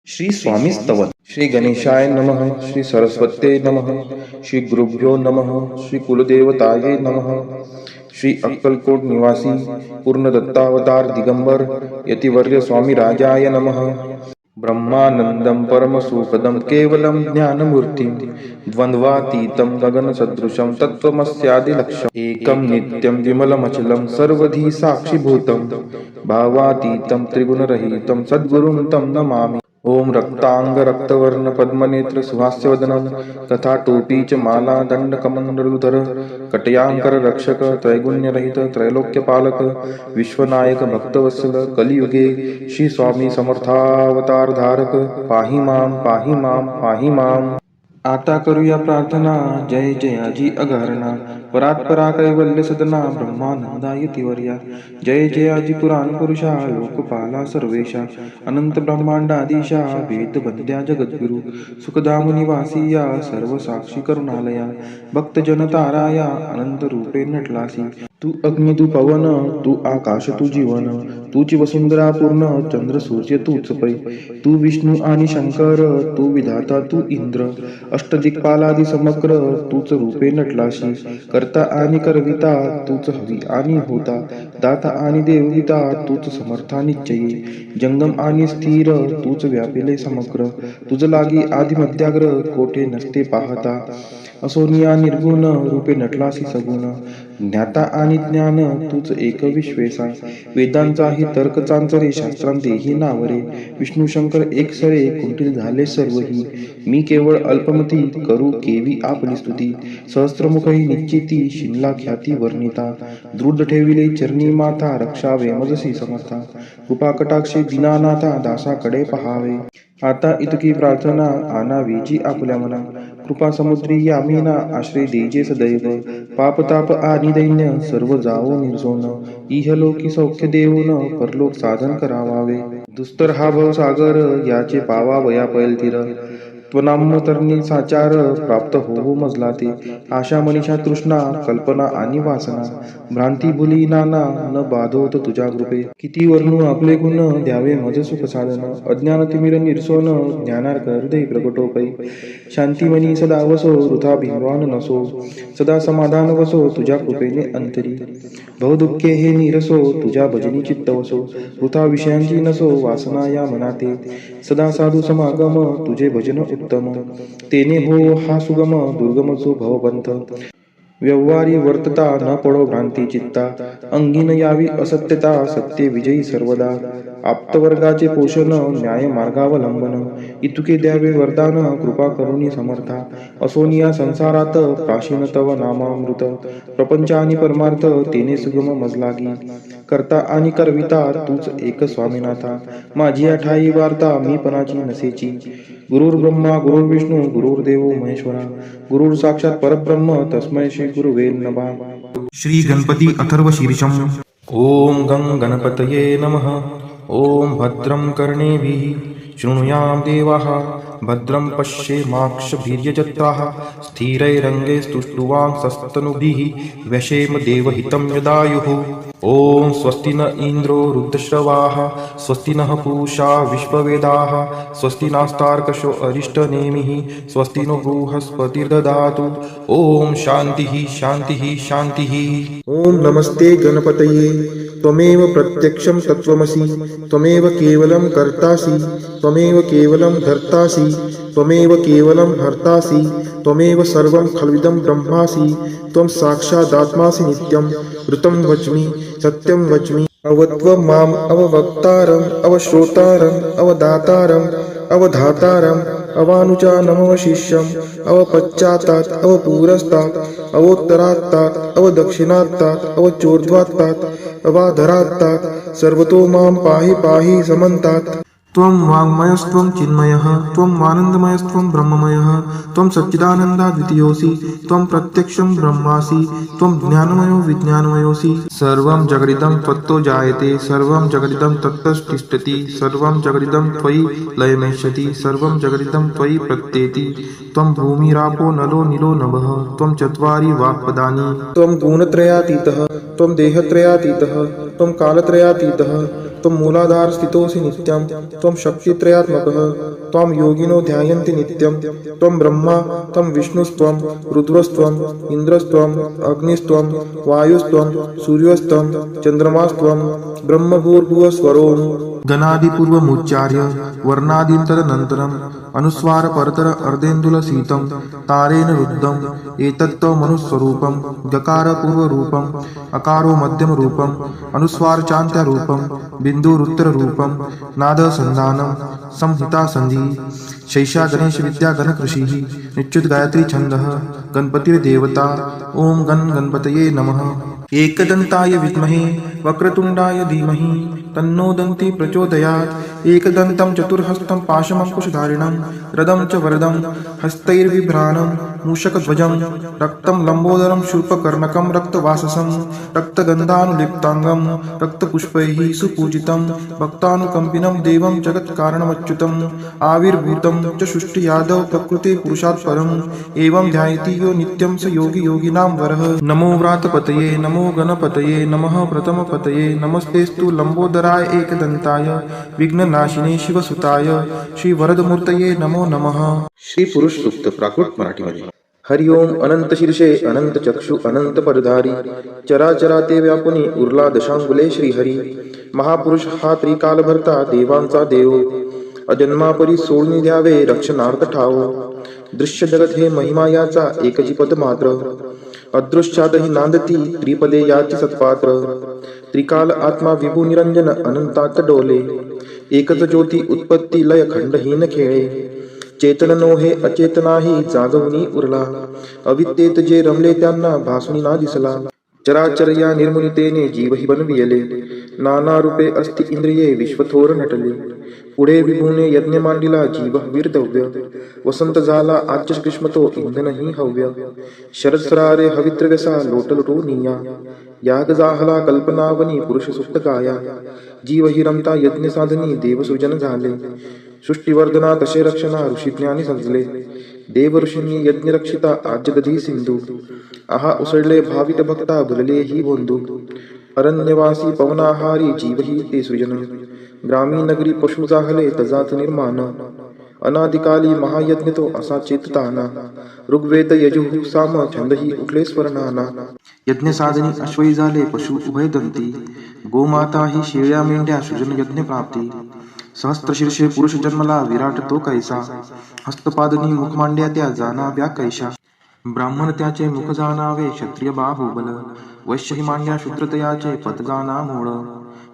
श्री स्वामी स्तवन श्री गणेशाय नमः श्री सरस्वत्ये नमः श्री गुरुभ्यो नमः श्री कुलदेवताये नमः श्री अक्कलकोट निवासी पूर्ण दत्तावतार दिगंबर यतिवर्य स्वामी राजाय नमः ब्रह्मानंदं परमसुखदं केवलं ज्ञानमूर्तिं द्वन्द्वातीतं गगनसदृशं तत्त्वमस्यादिलक्ष्यम् एकं नित्यं विमलमचलं सर्वधी साक्षिभूतं भावातीतं त्रिगुणरहितं सद्गुरुं तं नमामि। ओम रक्तांग रक्तवर्ण पद्मनेत्र सुहास्यवदनं कथाटोपी च माला दंडकमंडलुधर कटयांकर रक्षक त्रैगुण्यरहित त्रैलोक्यपालक विश्वनायक भक्तवत्सल कलियुगे श्री स्वामी समर्थावतार धारक पाहि माम पाहि माम पाहि माम। आता करूया प्रार्थना जय जयाजी अगारणा परात्परा कैवल्य सदना ब्रह्मानंदाय तिवर्या जय जयाजी पुराण पुरुषा लोकपाला सर्वेशा अनंत ब्रह्मांडाधीशा वेद वंद्या जगद्गुरु सुखधाम निवासिया सर्व साक्षी करुणालया भक्त जनताराया अनंत रूपे नटलासी तू अग्नि तू पवन तू आकाश तू जीवन तूची वसुंधरा पूर्ण चंद्र सूर्य तूच पै तू विष्णू आणि शंकर तू विधाता तू इंद्र अष्टदिक्पालादी समग्र तूच रूपे नटलाशी करता आणि करविता तूच हवी आणि होता दाता आणि देवविता तूच समर्था निश्चयी जंगम आणि स्थिर तूच व्यापिले समग्र तुझ लागी आदि मध्याग्र कोठे नसते पाहता असोनिया निर्गुण रूपे नटलासी सगुण ज्ञाता आणि ज्ञान तूच एक विश्वेसा वेदांचाही तर्क चांचरे शास्त्रांतेही नावरे विष्णू शंकर एक सरे कुंठित झाले सर्वही मी केवळ अल्पमती करू केवी आपली स्तुती सहस्त्रमुखही निश्चिती शिमला ख्याती वर्णिता दृढ ठेविले चरणी माता रक्षावे मजसी समर्था कृपा कटाक्षे दीनानाथा दासाकडे पहावे आता इतकी प्रार्थना आणावीची आपल्या मना कृपा समुद्री यामीना आश्रय देजे सदैव पापताप आणि दैन्य सर्व जावो निर्जोन इहलोकी सौख्य देऊन परलोक साधन करावावे दुस्तर हा भव सागर याचे पावा वया पैलतीर त्वनाम तरणी साचार प्राप्त हो मजला ते आशा मनीषा तृष्णा कल्पना आणि वासना भ्रांती भुली नाना न बाधोत तुझ्या कृपे किती वर्णू आपले गुण द्यावे मज सुख साधन अज्ञान तिमिर निरसोन ज्ञानार्क हृदय प्रगटोपै शांती मनी सदा वसो वृथा भिंगवान नसो सदा समाधान वसो तुझ्या कृपेने अंतरी बहुदुःखे हे निरसो तुझ्या भजनी चित्त वसो वृथा विषयांची नसो वासना या मनाते सदा साधू समागम तुझे भजन उत्तम तेने हो हा सुगम दुर्गम जो भवपंथ व्यवहारी वर्तता न पडो भ्रांती चित्ता अंगीन यावी असत्यता सत्य विजयी सर्वदा आप्तवर्गाचे पोषण न्याय मार्गावलंबन इतुके द्यावे वरदान कृपा करुणी समर्था असोनिया संसारात प्राचीन तव नामामृत प्रपंच आणि परमार्थ तेने सुगम मजलागी करता आणि करविता तूच एक स्वामीनाथा माझी ठाई वार्ता मी पणाची नसेची गुरुर् ब्रह्मा गुरुर्विष्णू गुरुर्देवो महेश्वरा गुरुर् साक्षात परब्रह्म तस्मै श्री गुरुवे नमः। श्री गणपती अथर्व शीर्षम ओम गं गणपतये नमः। ओम भद्रं कर्णेभिः शृणुयाम देवाः भद्रं पश्येमाक्षभिर्यजत्राः स्थिरैरङ्गे स्तुष्टुवांसस्तनुभिः व्यशेम देवहितं यदायुः। ओम स्वस्ति न इंद्रो रुद्रश्रवाः स्वस्ति नः पूषा विश्ववेदाः स्वस्ति नास्तार्कशो अरिष्टनेमिः स्वस्ति नो बृहस्पतिर्दधातु। ओम शान्तिः शान्तिः शान्तिः। ओम नमस्ते गणपतये त्वमेव प्रत्यक्षं तत्त्वमसि त्वमेव केवलं कर्तासि त्वमेव केवलं धर्तासि त्वमेव केवलं हर्तासि त्वमेव सर्वं खल्विदं ब्रह्मासि त्वं साक्षादात्मासि नित्यं ऋतं वच्मि सत्यं वच्मि अवत्वं माम् अववक्तारम् अवश्रोतारम् अवदातारम् अवधातारम् अवानुजानमवशिष्यम् अवपश्चात्तात् अवपुरस्तात् अवोत्तरात्तात् अवदक्षिणात्तात् अवचोर्ध्वात्तात् अवाधरात्तात् सर्वतो मां पाहि पाहि समन्तात्। त्वं वाङ्मयस्त्वं चिन्मयः त्वं आनन्दमयस्त्वं ब्रह्ममयः त्वं सच्चिदानन्दाद्वितीयोऽसि त्वं प्रत्यक्षं ब्रह्मासि त्वं ज्ञानमयो विज्ञानमयोऽसि सर्वं जगदिदं त्वत्तो जायते सर्वं जगदिदं तत्तस्तिष्ठति सर्वं जगदिदं त्वयि लयमेष्यति सर्वं जगदिदं त्वयि प्रत्येति त्वं भूमिरापो नलो नीलो नभः त्वं चत्वारि वाक्पदानि त्वं गुणत्रयातीतः त्वं देहत्रयातीतः त्वं कालत्रयातीतः त्वं मूलाधार स्थितोऽसि नित्यं त्वं शक्तित्रयात्मकः त्वां योगिनो ध्यायन्ति नित्यं त्वं ब्रह्मा त्वं विष्णुस्त्वं रुद्रस्त्वं इन्द्रस्त्वं अग्निस्त्वं वायुस्त्वं सूर्यस्त्वं चन्द्रमास्त्वं ब्रह्मभूर्भुवस्वरोम् गणादिपूर्वमुच्चार्य वर्णादिन्तरनन्तरम् अनुस्वार परतर अर्धेन्दुलसीतं तारेण रुद्धम् एतत्त्वमनुस्वरूपं गकार पूर्वरूपम् अकारो मध्यमरूपम् अनुस्वार चान्त्यरूपं बिन्दुरुत्तररूपं नादसन्धानं संहितासन्धिः शैषा गणेश विद्या गणकृषिः निच्युत गायत्री छन्दः गणपतिर्देवता ॐ गणपतये नमः। एकदन्ताय विद्महे वक्रतुण्डाय धीमहि तन्नो दन्ती प्रचोदयात् एकदन्तं चतुर्हस्तं पाशमङ्कुशधारिणं रदं च वरदं हस्तैर्बिभ्राणं मूषकध्वजं रक्तं लम्बोदरं शूर्पकर्णकं रक्तवाससं रक्तगन्धानुलिप्ताङ्गं रक्तपुष्पैः सुपूजितं भक्तानुकम्पिनं देवं जगत्कारणमच्युतम् आविर्भूतं च सृष्टियादौ प्रकृते पुरुषात् परम् एवं ध्यायति यो नित्यं स योगी योगिनां वरः। नमो व्रातपतये नमो गणपतये नमः प्रथमपतये नमस्तेस्तु लंबोदराय एकदंताय विघ्ननाशिने शिवसुताय श्री वरदमूर्तये नमो नमः। श्री पुरुष सूक्त प्राकृत मराठीमध्ये हरि ओम अनंत शीर्षे अनंत चक्षु अनंत परधारी चराचराते व्यापुनी उरला दशांगुले श्रीहरी महापुरुष हा त्रिकाल भरता देवांचा देव अजन्मापरी सोडून द्यावे रक्षणार्थ ठाव दृश्य जगत हे महिमा याचा एकची पद मात्र अदृश्यातही नांदती त्रिपदे याची सत्पात्र त्रिकाल आत्मा विभू निरंजन अनंतात डोले एकच ज्योती उत्पत्ती लय खंडहीन खेळे चेतन नोहे अचेतनाही जागवणी उरला अविद्येत जे रमले त्यांना भासुनी ना दिसला चराचर या निर्मुनितेने जीवही बनविले नाना रूपे अस्ति इंद्रिये विश्वथोर नटले पुढे विभूने यज्ञ मांडिला जीव वीरदव्य वसंत झाला आजच ग्रीष्मतो इंधनही हव्य शरदसरारे हवित्रव्यसा लोटलटो निया याग जाहला कल्पनावनी पुरुष सुप्त गाया जीव हि रमता यज्ञ साधनी देवसृजन झाले सृष्टिवर्धना तसे रक्षणा ऋषिज्ञानी सजले देव ऋषींनी यज्ञ रक्षिता आज दधी सिंधू आहा उसळले भावित भक्ता भुलले ही बोंधू अरण्यवासी पवनाहारी जीव ही ते सृजन ग्रामीण नगरी पशु जाहले तजात निर्माण अनादिकाली महायज्ञ तो असा चेतताना ऋग्वेद यजुः साम छंदही उठले स्वर्णाना यज्ञ साधनी अश्वई झाले पशु उभयदंती गोमाता ही शेळ्या मेंढ्या सृजन यज्ञ प्राप्ती सहस्त्रशीर्षे पुरुष जन्मला विराट तो कैसा हस्तपादनी मुख मांड्या त्या जाणाव्या कैशा ब्राह्मण त्याचे मुख जाणावे क्षत्रिय बाहुबल वैश्य ही मांड्या शूद्रतयाचे पद जाणा मूळ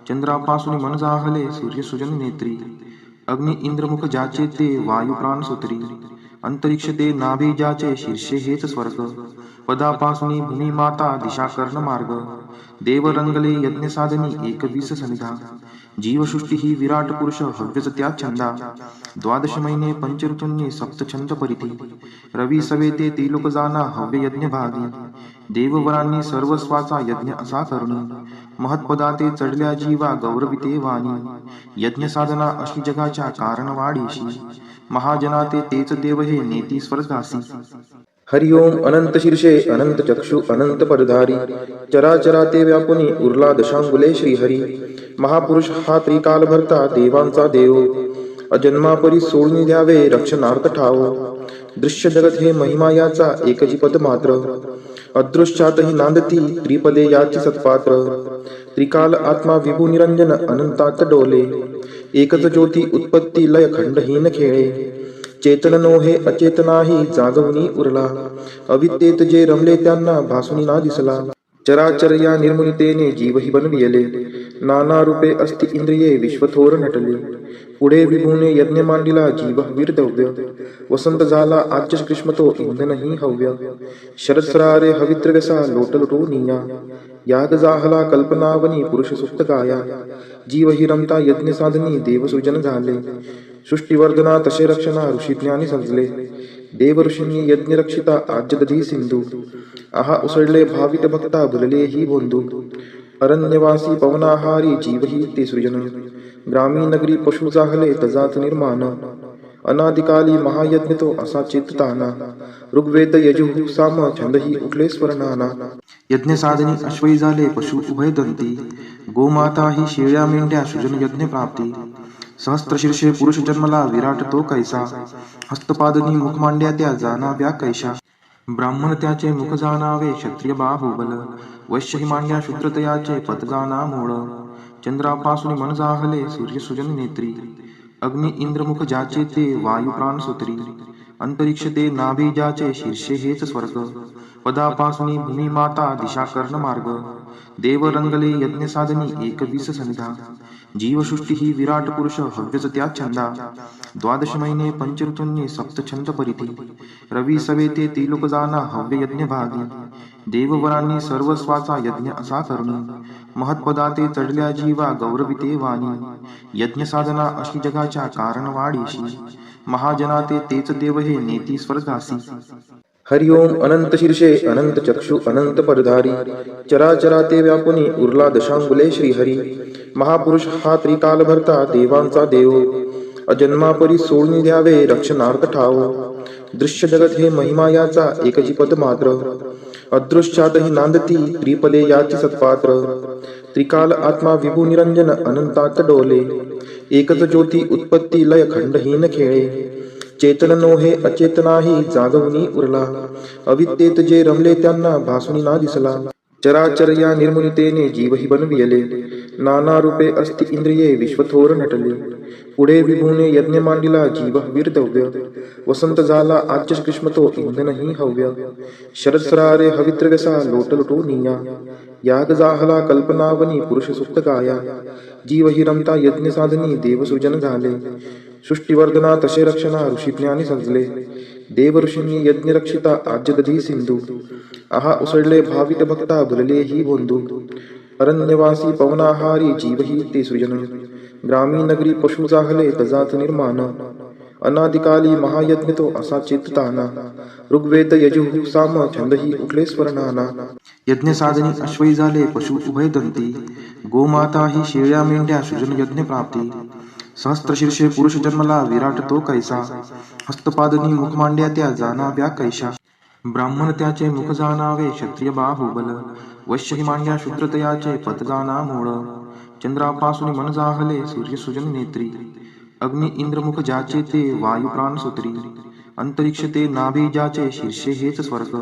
चंद्रापासून मन जाहले सूर्य सुजन नेत्री अग्नि इंद्रमुख ज्याचे ते वायू प्राण सूत्री अंतरिक्ष ते नाभी ज्याचे शीर्षे हेच स्वर्ग पदापासून भूमी माता दिशा कर्ण मार्ग देव रंगले यज्ञ साधनी एकवीस सनिधा जीवसृष्टी ही विराट पुरुष हव्यच त्या छंदा द्वादश महिने पंच ऋतूंनी सप्त छंद परिधी रवी सवेते त्रिलोक जाना हव्य यज्ञ भागी देववरांनी सर्वस्वाचा यज्ञ असा करुणी महत्पदाते चढल्या जीवा गौरविते वाणी यज्ञ साधना अशी जगाच्या कारण वाढीशी महाजनाते तेच देव हे नेती स्वर्गासी। हरि ओम अनंत शीर्षे अनंत चक्षु अनंत परधारी चराचराते व्यापुनी उरला दशांगुले श्रीहरी महापुरुष हा त्रिकाल भरता देवांचा देव अजन्मापरी सोडून द्यावे रक्षणार्थ ठाव दृश्य जगत हे महिमा याचा एकची पद मात्र अदृश्यातही नांदती त्रिपदे याची सत्पात्र त्रिकाल आत्मा विभू निरंजन अनंतात डोले एकच ज्योती उत्पत्ती लय खंडहीन खेळे चेतन नोहे अचेतनाही जागवणी उरला अविद्येत जे रमले त्यांना भासुनी ना दिसला चराचर या निर्मुनितेने जीवही बनविले नाना रूपे अस्ति इंद्रिये विश्वथोर नटले पुढे विभूने यज्ञ मांडिला जीव वीरदव्य वसंत झाला आजच ग्रीष्मतो इंधनही हव्य शरदसरारे हवित्रव्यसा लोटलटो निया याग जाहला कल्पनावनी पुरुष सुप्त गाया जीव हि रमता यज्ञ साधनी देवसृजन झाले सृष्टिवर्धना तसे रक्षणा ऋषिज्ञानी सजले देव ऋषींनी यज्ञ रक्षिता आज दधी सिंधू आहा उसळले भावित भक्ता भुलले ही बोंधू अरण्यवासी पवनाहारी जीव ही ते सृजन ग्रामीण नगरी पशु जाहले तजात निर्माण अनादिकाली महायज्ञ तो असा चित्ताना ऋग्वेद यजुः साम छंदही उठले स्वरनाना यज्ञ साधनी अश्वई झाले पशु उभयदंती गोमाता ही शेळ्या मेंढ्या सृजन यज्ञ प्राप्ती सहस्त्रशीर्षे पुरुष जन्मला विराट तो कैसा हस्तपादनी मुख मांड्या त्या जाणाव्या कैशा ब्राह्मण त्याचे मुख जाणावे क्षत्रिय बाहुबल वैश्य ही मांड्या शूद्रतयाचे पद जाणा मूळ चंद्रापासून मन जाहले सूर्य सुजन नेत्री अग्नि इंद्रमुख ज्याचे ते वायू प्राण सूत्री अंतरिक्ष ते नाभी ज्याचे शीर्षे हेच स्वर्ग पदापासून भूमी माता दिशा कर्ण मार्ग देव रंगले यज्ञ साधनी एकवीस सनिधा जीवसृष्टी ही विराट पुरुष हव्यच त्या छंदा द्वादश महिने पंचऋतूंनी सप्त छंद परिधी रवी सवेते त्रिलोक जाना हव्य यज्ञ भागी देववरांनी सर्वस्वाचा यज्ञ असा करुणी महत्पदाते चढल्या जीवा गौरविते वाणी यज्ञ साधना अशी जगाच्या कारण वाढीशी महाजनाते तेच देव हे नेती स्वर्गासी हरि ओम अनंत शीर्षे अनंत चक्षु अनंत परधारी चराचराते व्यापुनी उरला दशांगुले श्रीहरी महापुरुष हा त्रिकाल भरता देवांचा देव अजन्मापरी सोडून द्यावे रक्षणार्थ ठाव दृश्य जगत हे महिमा याचा एकची पद मात्र अदृश्यातही नांदती त्रिपदे याची सत्पात्र त्रिकाल आत्मा विभू निरंजन अनंतात डोले एकच ज्योती उत्पत्ती लय खंडहीन खेळे चेतन नोहे अचेतनाही जागवणी उरला अविद्येत जे रमले त्यांना भासुनी ना दिसला चराचर या निर्मुनितेने जीवही बनविले नाना रूपे अस्ति इंद्रिये विश्वथोर नटले पुढे विभूने यज्ञ मांडिला जीव वीरदव्य वसंत झाला आज्य ग्रीष्मतो इंधनही हव्य शरदसरारे हवित्रव्यसा लोटलुटो निया याग जाहला कल्पनावनी पुरुष सुप्त गाया जीवही रमता यज्ञ साधनी देवसृजन झाले सृष्टिवर्धना तसे रक्षणा ऋषिज्ञानी समजले देव ऋषींनी यज्ञ रक्षिता आज्यदधी सिंधू आहा उसळले भावित भक्ता भुलले ही बोंधू अरण्यवासी पवनाहारी जीवही ते सृजन ग्रामीण नगरी पशु जाहले तजात निर्माण अनादिकाली महायज्ञ तो असा चित्ताना ऋग्वेद यजुः साम छंदही उठले स्वरनाना यज्ञ साधनी अश्वई झाले पशु उभयदंती गोमाता ही शेळ्या मेंढ्या सृजन यज्ञ प्राप्ती सहस्त्रशीर्षे पुरुष जन्मला विराट तो कैसा हस्तपादनी मुख मांड्या त्या जाणाव्या कैशा ब्राह्मण त्याचे मुख जाणावे क्षत्रिय बाहुबल वैश्य ही मांड्या शूद्रतयाचे पद जाणा मूळ चंद्रापासून मन जाहले सूर्य सुजन नेत्री अग्नि इंद्रमुख ज्याचे ते वायू प्राण सूत्री अंतरिक्ष ते नाभी ज्याचे शीर्षे हेच स्वर्ग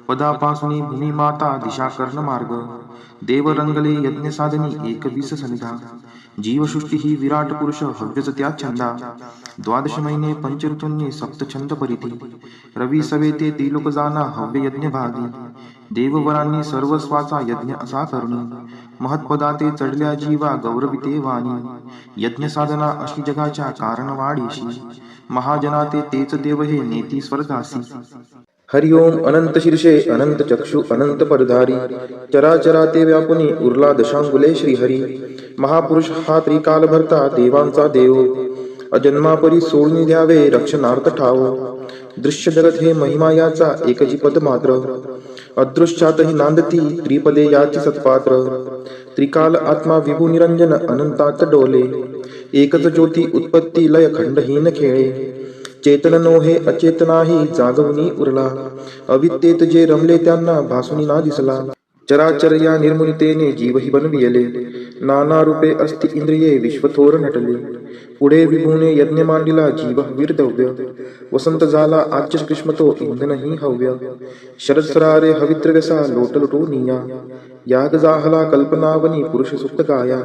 पदापासून भूमी माता दिशा कर्ण मार्ग देव रंगले यज्ञ साधनी एकवीस सनिधा जीवसृष्टी ही विराट पुरुष हव्यच त्या छंदा द्वादश महिने पंचऋतूंनी सप्त छंद परिधी रवी सवेते त्रिलोक जाना हव्य यज्ञ भागी देववरांनी सर्वस्वाचा यज्ञ असा करुणी महत्पदाते चढल्या जीवा गौरविते वाणी यज्ञ साधना अशी जगाच्या कारण वाढीशी महाजनाते तेच देव हे नेती स्वर्गासी हरि ओम अनंत शीर्षे अनंत चक्षु अनंत परधारी चराचराते व्यापुनी उरला दशांगुले श्रीहरी महापुरुष हा त्रिकाल भरता देवांचा देव अजन्मापरी सोडून द्यावे रक्षणार्थ ठाव दृश्य जगत हे महिमा याचा एकची पद मात्र अदृश्यातही नांदती त्रिपदे याची सत्पात्र त्रिकाल आत्मा विभू निरंजन अनंतात डोले एकच ज्योती उत्पत्ती लय खंडहीन खेळे चेतन नोहे अचेतनाही जागवणी उरला अविद्येत जे रमले त्यांना भासुनी ना दिसला चराचर या निर्मुनितेने जीवही बनविले नाना रूपे अस्ति इंद्रिये विश्वथोर नटले पुढे विभूने यज्ञ मांडिला जीव वीरदव्य वसंत झाला आज्य ग्रीष्मतो इंधनही हव्य शरदसरारे हवित्रव्यसा लोटलुटो निया याग जाहला कल्पनावनी पुरुष सुप्त गाया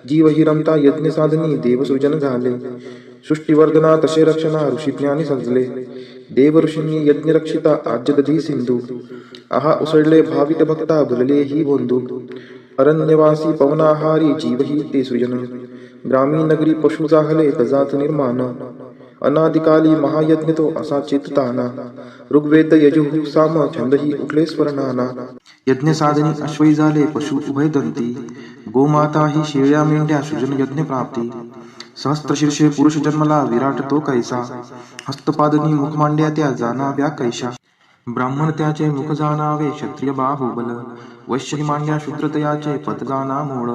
जीवही रमता यज्ञ साधनी देवसृजन झाले सृष्टिवर्धना तसे रक्षणा ऋषिज्ञानी समजले देव ऋषींनी यज्ञ रक्षिता आज्यदधी सिंधू आहा उसळले भावित भक्ता भुलले ही बोंधू अरण्यवासी पवनाहारी जीवही ते सृजन ग्रामीण नगरी पशु जाहले तजात निर्माण अनादिकाली महायज्ञ तो असा चित्ताना ऋग्वेद यजुः साम छंदही उठले स्वरनाना यज्ञ साधनी अश्वई झाले पशु उभयदंती गोमाता ही शेळ्या मेंढ्या सृजन यज्ञ प्राप्ती सहस्त्रशीर्षे पुरुष जन्मला विराट तो कैसा हस्तपादनी मुख मांड्या त्या जाणाव्या कैशा ब्राह्मण त्याचे मुख जाणावे क्षत्रिय बाहुबल वैश्य ही मांड्या शूद्रतयाचे पद जाणा मूळ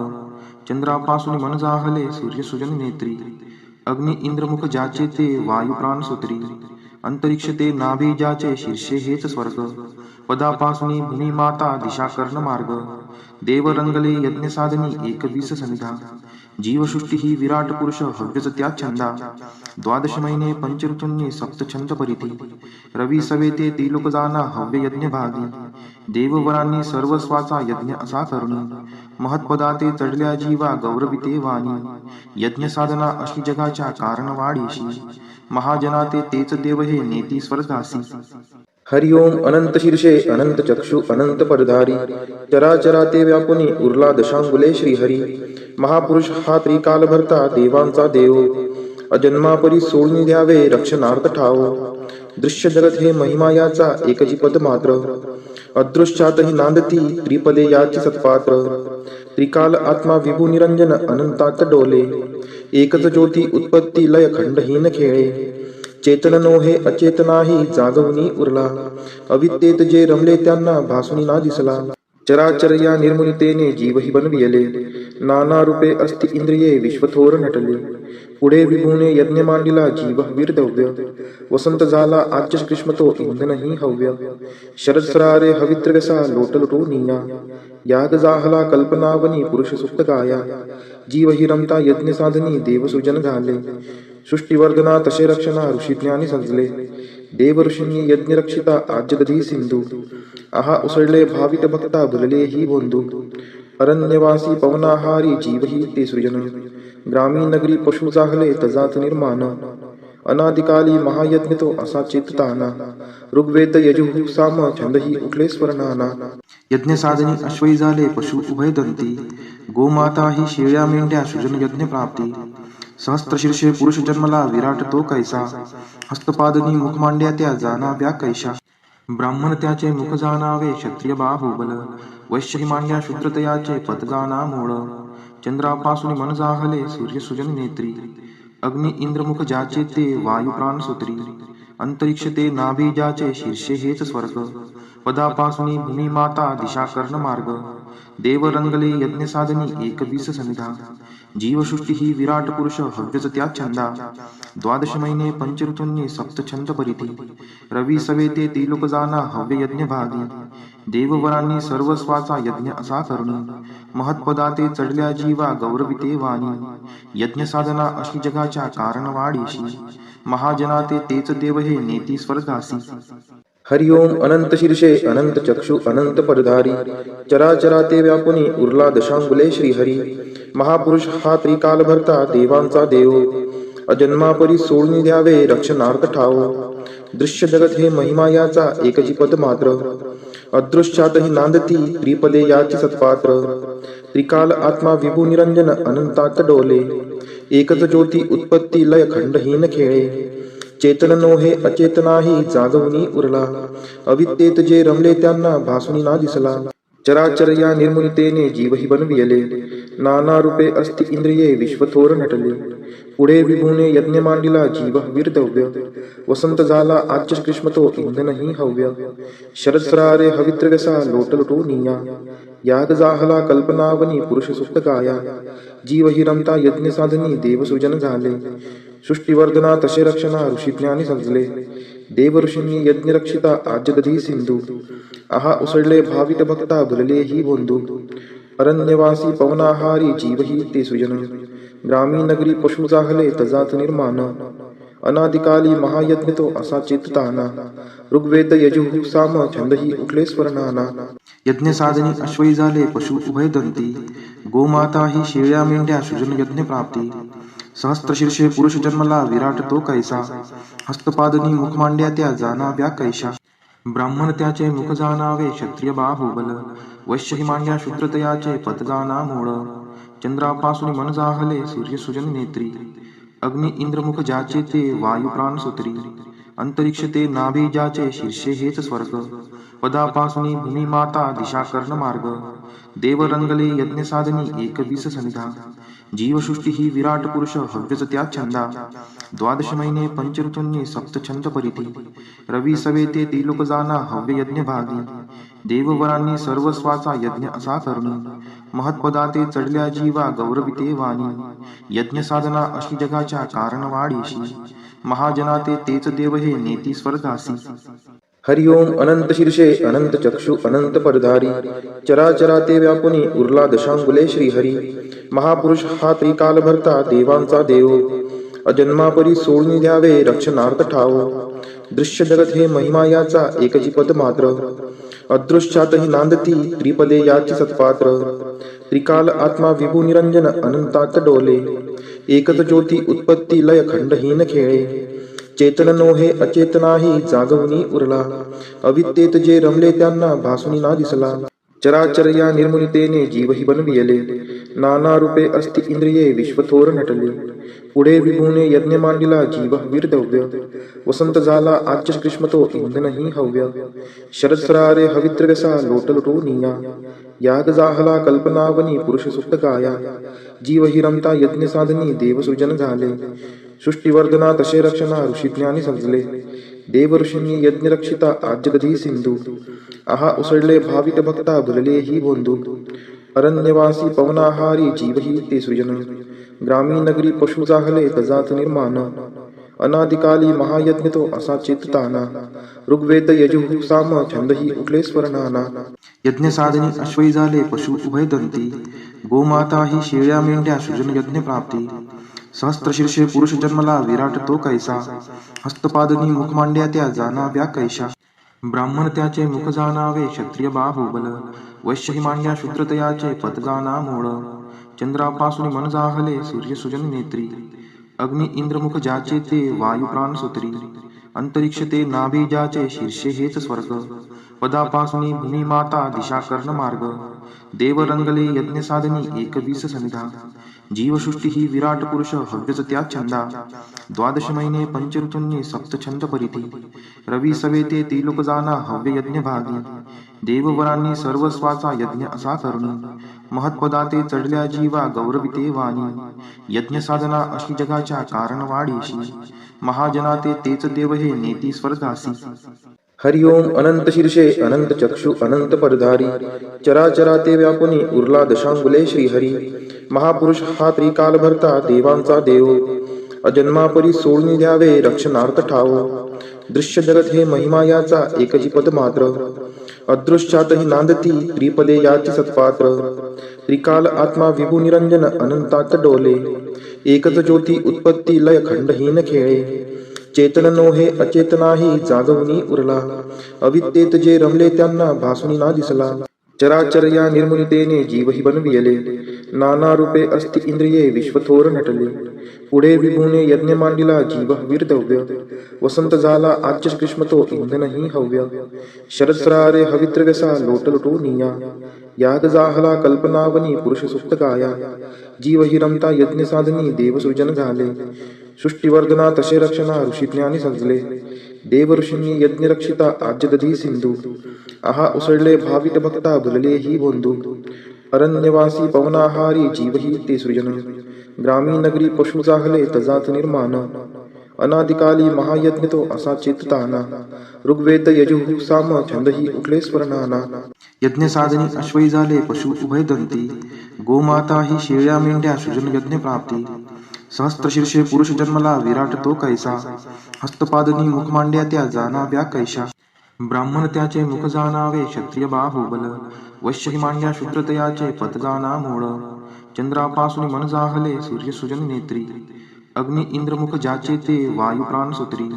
चंद्रापासून मन जाहले सूर्य सुजन नेत्री अग्नि इंद्रमुख ज्याचे ते वायू प्राणसूत्री, अंतरिक्ष ते नाभी ज्याचे शीर्षे हेच स्वर्ग, पदापासून भूमी माता दिशा कर्ण मार्ग, देव रंगले यज्ञ साधनी एकवीस समिधा, जीवसृष्टी ही विराट पुरुष हव्यच त्या छंदा, द्वादश महिने पंचऋतूंनी सप्त छंद परिधी, रवी सवेते त्रिलोक जाना हव्य यज्ञ भागी, देववरांनी सर्वस्वाचा यज्ञ असा करुणी, महत्पदाते चढल्या जीवा गौरविते वाणी, यज्ञ साधना अशी जगाच्या कारणवाडीशी, महाजनाते तेच देव हे नेती स्वर्गासी. हरि ओम अनंत शीर्षे अनंत चक्षु अनंत परधारी, चराचरा ते व्यापुनी उरला दशांगुले श्रीहरी. महापुरुष हा त्रिकाल भरता देवांचा देव, अजन्मापरी सोडून द्यावे रक्षणार्थ ठाव. दृश्य जगत हे महिमा याचा एकची पद मात्र, अदृश्यातही नांदती त्रिपदे याची सत्पात्र. त्रिकाल आत्मा विभू निरंजन अनंतात डोले, एकच ज्योती उत्पत्ती लय खंडहीन खेळे. चेतन नोहे अचेतनाही जागवणी उरला, अविद्येत जे रमले त्यांना भासुनी ना दिसला. चराचर या निर्मुनितेने जीवही बनविले, नाना रूपे अस्ति इंद्रिये विश्वथोर नटले. पुढे विभूने यज्ञ मांडिला जीव वीरदव्य, वसंत झाला आज्य ग्रीष्म तो इंधनही हव्य. शरद सरारे हवित्रव्यसा लोटलटो निया, याग जाहला कल्पनावनी पुरुष सुप्त गाया. जीव ही रमता यज्ञ साधनी देवसृजन झाले, सृष्टीवर्धना तसे रक्षणा ऋषीज्ञानी सजले. देव ऋषींनी यज्ञ रक्षिता आज्य दधी सिंधू, आहा उसळले भावित भक्ता भुलले ही बोंधू. अरण्यवासी पवनाहारी जीव ही ते सृजन, ग्रामीण नगरी पशु जाहले तजात निर्माण. अनादिकाली महायज्ञ तो असा चेतताना, ऋग्वेद यजुः साम छंदही उठले स्वर्णाना. यज्ञ साधनी अश्वई झाले पशु उभय दंती, गोमाता ही शेळ्या मेंढ्या सृजन यज्ञ प्राप्ती. सहस्त्रशीर्षे पुरुष जन्मला विराट तो कैसा, हस्तपादनी मुख मांड्या त्या जाणाव्या कैशा. ब्राह्मण त्याचे मुख जाणावे क्षत्रिय बाहुबल, वैश्य ही मांड्या शूद्रतयाचे पद जाणा मूळ. चंद्रापासून मन जाहले सूर्य सुजन नेत्री, अग्नि इंद्रमुख ज्याचे ते वायू प्राणसूत्री, अंतरिक्ष ते नाभी ज्याचे शीर्षे हेच स्वर्ग, पदापासून भूमी माता दिशा कर्ण मार्ग, देव रंगले यज्ञ साधनी एकवीस समिधा, जीवसृष्टी ही विराट पुरुष हव्यच त्या छंदा. द्वादश महिने पंचऋतूंनी सप्त छंद परिधी, रवी सवेते त्रिलोक जाना हव्य यज्ञ भागी, देववरांनी सर्वस्वाचा यज्ञ असा करुणी, महत्पदाते चढल्या जीवा गौरविते वाणी. यज्ञ साधना अशी जगाच्या कारणवाडीशी, महाजनाते तेच देव हे नेती स्वर्गासी. हरि ओम अनंत शीर्षे अनंत चक्षु अनंत परधारी, चराचरा ते व्यापुनी उरला दशांगुले श्रीहरी. महापुरुष हा त्रिकाल भरता देवांचा देव, अजन्मापरी सोडून द्यावे रक्षणार्थ ठाव. दृश्य जगत हे महिमा याचा एकची पद मात्र, अदृश्यातही नांदती त्रिपदे याची सत्पात्र. त्रिकाल आत्मा विभू निरंजन अनंतात डोले, एकच ज्योती उत्पत्ती लय खंडहीन खेळे. चेतन नोहे अचेतनाही जागवणी उरला, अविद्येत जे रमले त्यांना भासुनी ना दिसला. चराचर या निर्मुनितेने जीवही बनविले, नाना रूपे अस्ति इंद्रिये विश्वथोर नटले. पुढे विभूने यज्ञ मांडिला जीव वीरदव्य, वसंत झाला आज्य ग्रीष्म तो इंधनही हव्य. शरद सरारे हवित्रव्यसा लोटलटो निया, याग जाहला कल्पनावनी पुरुष सुप्त गाया. जीव ही रमता यज्ञ साधनी देवसृजन झाले, सृष्टीवर्धना तसे रक्षणा ऋषीज्ञानी सजले. देव ऋषींनी यज्ञ रक्षिता आज्य दधी सिंधू, आहा उसळले भावित भक्ता भुलले ही बोंधू. अरण्यवासी पवनाहारी जीव ही ते सृजन, ग्रामीण नगरी पशु जाहले तजात निर्माण. अनादिकाली महायज्ञ तो असा चेतताना, ऋग्वेद यजुः साम छंदही उठले स्वर्णाना. यज्ञ साधनी अश्वई झाले पशु उभय दंती, गोमाता ही शेळ्या मेंढ्या सृजन यज्ञ प्राप्ती. सहस्त्रशीर्षे पुरुष जन्मला विराट तो कैसा, हस्तपादनी मुख मांड्या त्या जाणाव्या कैशा. ब्राह्मण त्याचे मुख जाणावे क्षत्रिय बाहुबल, वैश्य ही मांड्या शूद्रतयाचे पद जाणा मूळ. चंद्रापासून मन जाहले सूर्य सुजन नेत्री, अग्नि इंद्रमुख ज्याचे ते वायू प्राणसूत्री, अंतरिक्ष ते नाभी ज्याचे शीर्षे हेच स्वर्ग, पदापासून भूमी माता दिशा कर्ण मार्ग, देव रंगले यज्ञ साधनी एकवीस समिधा, जीवसृष्टी ही विराट पुरुष हव्यच त्या छंदा द्वादश महिने पंचऋतूंनी सप्तछंद परिधी रवी सवे ते त्रिलोक जाना हव्य यज्ञ भागी देववरांनी सर्वस्वाचा यज्ञ असा करुणी महत्पदा ते चढल्या जीवा गौरविते वाणी यज्ञ साधना अशी जगाच्या कारण वाढीशी महाजना ते तेच देव हे नेती स्वर्गासी हरिओम अनंत शीर्षे अनंत चक्षु अनंत परधारी चराचरा ते व्यापुनी उरला दशांगुले श्रीहरी महापुरुष हा त्रिकाल भरता देवांचा देव अजन्मापरी सोडून द्यावे रक्षणार्थ ठाव दृश्य जगत हे महिमा याचा एकची पद मात्र अदृश्यातही नांदती त्रिपदे याची सत्पात्र त्रिकाल आत्मा विभू निरंजन अनंतात डोले एकच ज्योती उत्पत्ती लय खंडहीन खेळे चेतन नोहे अचेतनाही जागवणी उरला अविद्येत जे रमले त्यांना भासुनी ना दिसला चराचर या निर्मुनितेने जीवही बनविले नाना रूपे अस्ति इंद्रिये विश्वथोर नटले पुढे विभूने यज्ञ मांडिला जीव वीरदव्य वसंत झाला आज्य ग्रीष्मतो इंधनही हव्य शरदसरारे हवित्रव्यसा लोटलटो निया याग जाहला कल्पनावनी पुरुष सुप्त गाया जीव हि रमता यज्ञ साधनी देवसृजन झाले सृष्टीवर्धना तसे रक्षणा ऋषिज्ञानी समजले देव ऋषींनी यज्ञ रक्षिता आज्यदधी सिंधू आहा उसळले भाविक भक्ता भुलले ही बोंधू अरण्यवासी पवनाहारी जीवही ते सृजन ग्रामीण नगरी पशु जाहले तजात निर्माण अनादिकाली महायज्ञ तो असा चित्ताना ऋग्वेद यजुः साम छंदही उठले स्वर्णाना यज्ञ साधनी अश्वई झाले पशु उभय दंती गोमाता ही शेळ्या मेंढ्या सृजन यज्ञ प्राप्ती सहस्त्रशीर्षे पुरुष जन्मला विराट तो कैसा हस्तपादनी मुख मांड्या त्या जाणाव्या कैशा ब्राह्मण त्याचे मुख जाणावे क्षत्रिय बाहुबल वैश्य मांड्या शूद्रतयाचे पद जाणा मूळ चंद्रापासून मन जाहले सूर्य सुजन नेत्री अग्नि इंद्रमुख ज्याचे ते वायू प्राण सुत्री अंतरिक्ष ते नाभी ज्याचे शीर्षे हेच स्वर्ग पदापासून भूमी माता दिशा कर्ण मार्ग देव रंगले यज्ञ साधनी एकवीस समिधा जीवसृष्टी ही विराट पुरुष हव्यच त्या छंदा द्वादश महिने पंचऋतूंनी सप्तछंद परिधी रवी सवे ते त्रिलोक जाना हव्य यज्ञ भागी देववरांनी सर्वस्वाचा यज्ञ असा करुणी महत्पदा ते चढल्या जीवा गौरविते वाणी यज्ञ साधना अशी जगाच्या कारण वाढीशी महाजना ते तेच देव हे नेती स्वर्गासी हरिओम अनंत शीर्षे अनंत चक्षु अनंत परधारी चराचरा ते व्यापुनी उरला दशांगुले श्रीहरी महापुरुष हा त्रिकाल भरता देवांचा देव अजन्मापरी सोडून द्यावे रक्षणार्थ ठाव दृश्य जगत हे महिमा याचा एकची पद मात्र अदृश्यातही नांदती त्रिपदे याची सत्पात्र त्रिकाल आत्मा विभू निरंजन अनंतात डोले एकच ज्योती उत्पत्ती लय खंडहीन खेळे चेतन नोहे अचेतनाही जागवणी उरला अविद्येत जे रमले त्यांना भासुनी ना दिसला चराचर या निर्मुनितेने जीवही बनविले नाना रूपे अस्ति इंद्रिये विश्वथोर नटले पुढे विभूने यज्ञ मांडिला जीव वीरदव्य वसंत झाला आज्य ग्रीष्मतो इंधनही हव्य शरदसरारे हवित्रव्यसा लोटलटो निया याग जाहला कल्पनावनी पुरुष सुप्त गाया जीव हि रमता यज्ञ साधनी देवसृजन झाले सृष्टीवर्धना तसे रक्षणा ऋषिज्ञानी समजले देव ऋषींनी यज्ञ रक्षिता आज्यदधी सिंधू आहा उसळले भाविक भक्ता भुलले ही बोंधू अरण्यवासी पवनाहारी जीवही ते सृजन ग्रामीण नगरी पशु जाहले तजात निर्माण अनादिकाली महायज्ञ तो असा चित्ताना ऋग्वेद यजुः साम छंदही उठले स्वर्णाना यज्ञ साधनी अश्वई झाले पशु उभय दंती गोमाता ही शेळ्या मेंढ्या सृजन यज्ञ प्राप्ती सहस्त्रशीर्षे पुरुष जन्मला विराट तो कैसा हस्तपादनी मुख मांड्या त्या जाणाव्या कैशा ब्राह्मण त्याचे मुख जाणावे क्षत्रिय बाहुबल वैश्य मांड्या शूद्रतयाचे पद जाणा मूळ चंद्रापासून मन जाहले सूर्य सुजन नेत्री अग्नि इंद्रमुख ज्याचे ते वायू प्राण सुत्री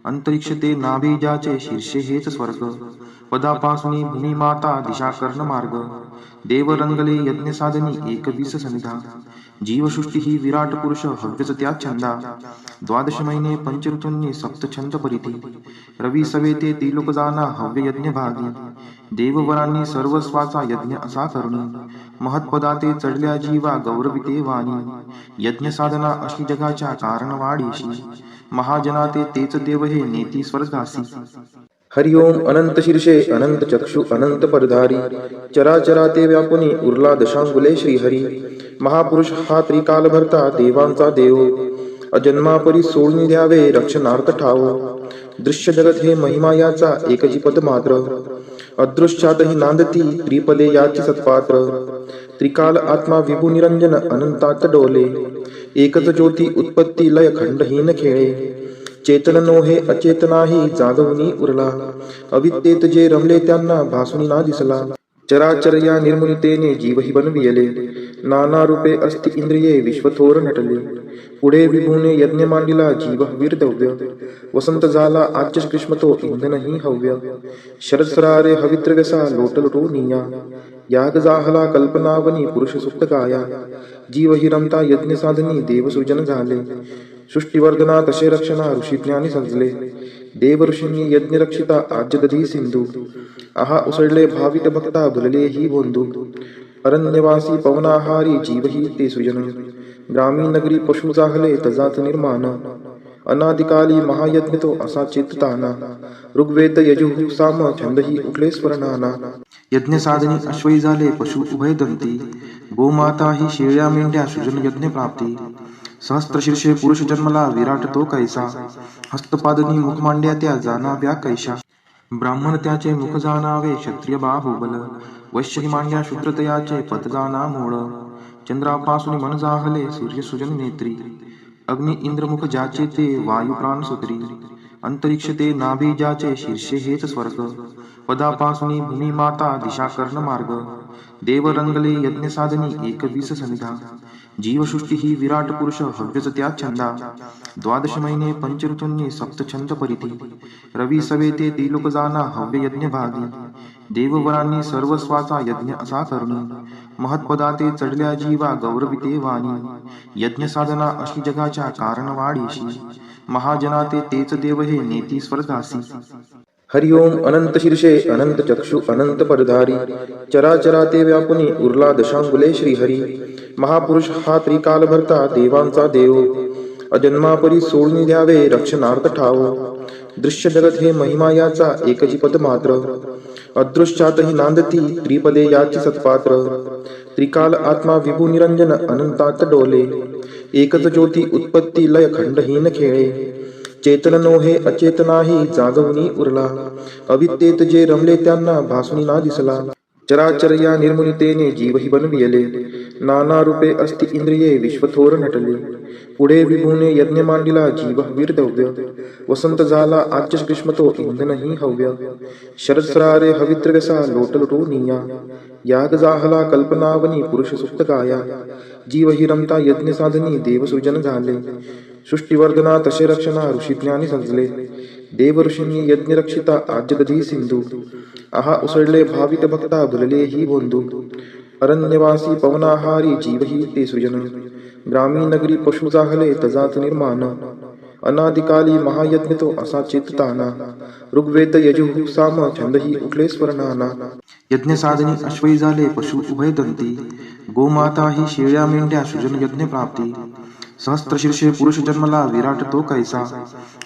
अंतरिक्ष ते नाभी ज्याचे शीर्षे हेच स्वर्ग पदापासून भूमी माता दिशा कर्ण मार्ग देव रंगले यज्ञ साधनी एकवीस समिधा जीवसृष्टी ही विराट पुरुष हव्यच त्या छंदा द्वादश महिने पंचऋतूंनी सप्तछंद परिधी रवी सवे ते त्रिलोक जाना हव्य यज्ञ भागी देववरांनी सर्वस्वाचा यज्ञ असा करुणी महत्पदा ते चढल्या जीवा गौरविते वाणी यज्ञ साधना अशी जगाच्या कारण वाढीशी महाजना ते तेच देव हे नेती स्वर्गासी हरि ओम अनंत शीर्षे अनंत चक्षु अनंत परधारी चराचरा ते व्यापुनी उरला दशांगुले श्रीहरी महापुरुष हा त्रिकाल भरता देवांचा देव अजन्मापरी सोडून द्यावे रक्षणार्थ ठाव दृश्य जगत हे महिमा याचा एकची पद मात्र अदृश्यातही नांदती त्रिपदे याची सत्पात्र त्रिकाल आत्मा विभू निरंजन अनंतात डोले एकच ज्योती उत्पत्ती लय खंडहीन खेळे चेतन नोहे अचेतनाही जागवणी उरला अविद्येत जे रमले त्यांना भासुनी ना दिसला चराचर या निर्मुनितेने जीवही बनविले नाना रूपे अस्ति इंद्रिये विश्वथोर नटले पुढे विभूने यज्ञ मांडिला जीव वीरदव्य वसंत झाला आज्य ग्रीष्मतो इंधनही हव्य शरदसरारे हवित्रव्यसा लोटलटो निया याग जाहला कल्पनावनी पुरुष सुप्त गाया जीव हि रमता यज्ञ साधनी देवसृजन झाले सृष्टिवर्धना तसे रक्षणा ऋषिज्ञानी सजले देव ऋषींनी यज्ञ रक्षिता आज्य दधी सिंधू आहा उसळले भावित भक्ता भुलले ही बोंधू अरण्यवासी पवनाहारी जीवही ते सृजन ग्रामीण नगरी पशु जाहले तजात निर्माण अनादिकाली महायज्ञ तो असा चित्ताना ऋग्वेद यजुः साम छंदही उठले स्वर्णाना यज्ञ साधनी अश्वई झाले पशु उभय दंती गोमाता ही शेळ्या मेंढ्या सृजन यज्ञ प्राप्ती सहस्त्रशीर्षे पुरुष जन्मला विराट तो कैसा हस्तपादनी मुख मांड्या त्या जाणाव्या कैशा ब्राह्मण त्याचे मुख जाणावे क्षत्रिय बाहुबल वैश्य ही मांड्या शूद्रतयाचे पद जाणा मूळ चंद्रापासून मन जाहले सूर्य सुजन नेत्री अग्नि इंद्रमुख ज्याचे ते वायू प्राण सुत्री अंतरिक्ष ते नाभी ज्याचे शीर्षे हेच स्वर्ग पदापासून भूमी माता दिशा कर्ण मार्ग देव रंगले यज्ञ साधनी एकवीस सनिधा जीवसृष्टी ही विराट पुरुष हव्यच त्या छंदा द्वादश महिने पंच ऋतूंनी सप्त छंद परिधी रवी सवेते त्रिलोक जाना हव्य यज्ञ भागी देववरांनी सर्वस्वाचा यज्ञ असा करुणी महत्पदाते चढल्या जीवा गौरविते वाणी यज्ञ साधना अशी जगाच्या कारण वाढीशी महाजनाते तेच देव हे नेती स्वर्गासी हरि ओम अनंत शीर्षे अनंत चक्षु अनंत परधारी चराचरा ते व्यापुनी उरला दशांगुले श्रीहरी महापुरुष हा त्रिकाल भरता देवांचा देव अजन्मापरी सोडून द्यावे रक्षणार्थ ठाव दृश्य जगत हे महिमा याचा एकची पद मात्र अदृश्यातही नांदती त्रिपदे याची सत्पात्र त्रिकाल आत्मा विभू निरंजन अनंतात डोले एकच ज्योती उत्पत्ती लय खंडहीन खेळे चेतन नोहे अचेतनाही जागवणी उरला अविद्येत जे रमले त्यांना भासुनी ना दिसला चराचर या निर्मुनितेने जीवही बनविले नाना रूपे अस्ति इंद्रिये विश्वथोर नटले पुढे विभूने यज्ञ मांडिला जीव वीरदव्य वसंत झाला आज्य ग्रीष्मतो इंधनही हव्य शरदसरारे हवित्रव्यसा लोटलटो निया याग जाहला कल्पनावनी पुरुष सुप्त गाया जीव हि रमता यज्ञ साधनी देवसृजन झाले सृष्टिवर्धना तसे रक्षणा ऋषिज्ञानी सजले देव ऋषींनी यज्ञ रक्षिता आज्य दधी सिंधू आहा उसळले भावित भक्ता भुलले ही बोंधू अरण्यवासी पवनाहारी जीवही ते सृजन ग्रामीण नगरी पशु जाहले तजात निर्माण अनादिकाली महायज्ञ तो असा चित्ताना ऋग्वेद यजुः साम छंदही उठले स्वर्णाना यज्ञ साधनी अश्वई झाले पशु उभय दंती गोमाता ही शेळ्या मेंढ्या सृजन यज्ञ प्राप्ती सहस्त्रशीर्षे पुरुष जन्मला विराट तो कैसा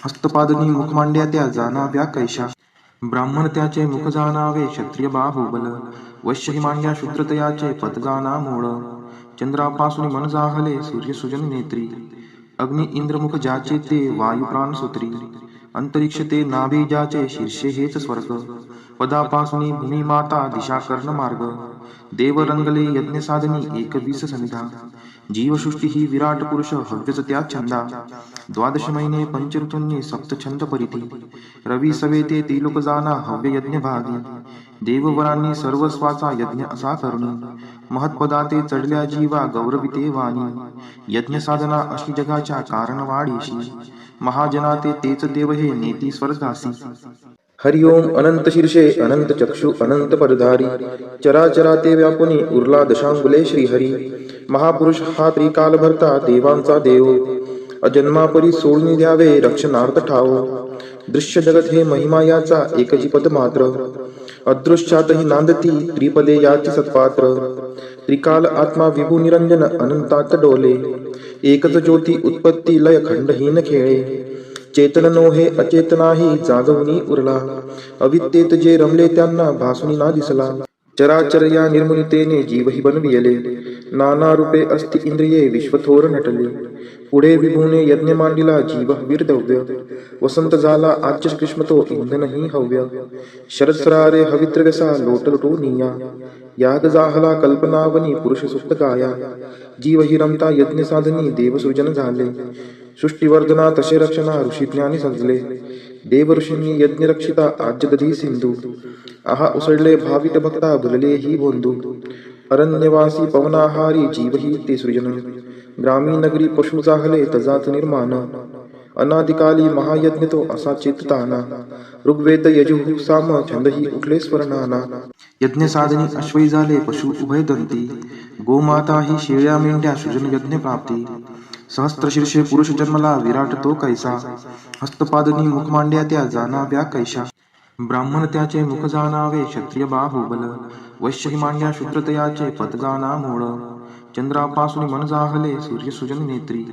हस्तपादनी मुख मांड्या त्या जाणाव्या कैशा ब्राह्मण त्याचे मुख जाणावे क्षत्रिय बाहुबल वैश्य ही मांड्या शूद्रतयाचे पद जाणा मूळ चंद्रापासून मन जाहले सूर्य सुजन नेत्री अग्नि इंद्रमुख ज्याचे ते वायू प्राण सुत्री अंतरिक्ष ते नाभी ज्याचे शीर्षे हेच स्वर्ग पदापासून भूमी माता दिशा कर्ण मार्ग देव रंगले यज्ञ साधनी एकवीस सनिधा जीवसृष्टी ही विराट पुरुष हव्यच त्या छंदा द्वादश महिने पंच ऋतूंनी सप्त छंद परिधी रवी सवेते त्रिलोक जाना हव्य यज्ञ भागी देववरांनी सर्वस्वाचा यज्ञ असा करुणी महत्पदाते चढल्या जीवा गौरविते वाणी यज्ञ साधना अशी जगाच्या कारण वाढीशी महाजनाते तेच देव हे नेती स्वर्गासी हरि ओम अनंत शीर्षे अनंत चक्षु अनंत परधारी चराचरा ते व्यापुनी उरला दशांगुले श्रीहरी महापुरुष हा त्रिकाल भरता देवांचा देव अजन्मापरी सोडून द्यावे रक्षणार्थ ठाव दृश्य जगत हे महिमा याचा एकची पद मात्र अदृश्यातही नांदती त्रिपदे याची सत्पात्र त्रिकाल आत्मा विभू निरंजन अनंतात डोले एकच ज्योती उत्पत्ती लय खंडहीन खेळे चेतन नोहे अचेतनाही जागवणी उरला, अविद्येत जे रमले त्यांना भासुनी ना दिसला. चराचर या निर्मुनितेने जीवही बनविले, नाना रूपे अस्ति इंद्रिये विश्वथोर नटले. पुढे विभूने यज्ञ मांडिला जीव वीरदव्य, वसंत झाला आज्य ग्रीष्मतो इंधनही हव्य. शरदसरारे हवित्रव्यसा लोटलटो निया, याग जाहला कल्पनावनी पुरुष सुप्त गाया. जीवही रमता यज्ञ साधनी देवसृजन झाले, सृष्टीवर्धना तसे रक्षणा ऋषीज्ञानी सजले. देव ऋषींनी यज्ञ रक्षिता आज्य दधी सिंधू, आहा उसळले भावित भक्ता भुलले ही बोंधू. अरण्यवासी पवनाहारी जीवही ते सृजन, ग्रामीण नगरी पशु जाहले तजात निर्माण. अनादिकाली महायज्ञ तो असा चेतताना, ऋग्वेद यजुः साम छंदही उठले स्वरनाना. यज्ञ साधनी अश्वई झाले पशु उभय दंती, गोमाता ही शेळ्या मेंढ्या सृजन यज्ञ प्राप्ती. सहस्त्रशीर्षे पुरुष जन्मला विराट तो कैसा, हस्तपादनी मुख मांड्या त्या जाणाव्या कैशा. ब्राह्मण त्याचे मुख जाणावे क्षत्रिय बाहुबल, वैश्य मांड्या शूद्रतयाचे पद जाणा मूळ. चंद्रापासून मन जाहले सूर्य सुजन नेत्री,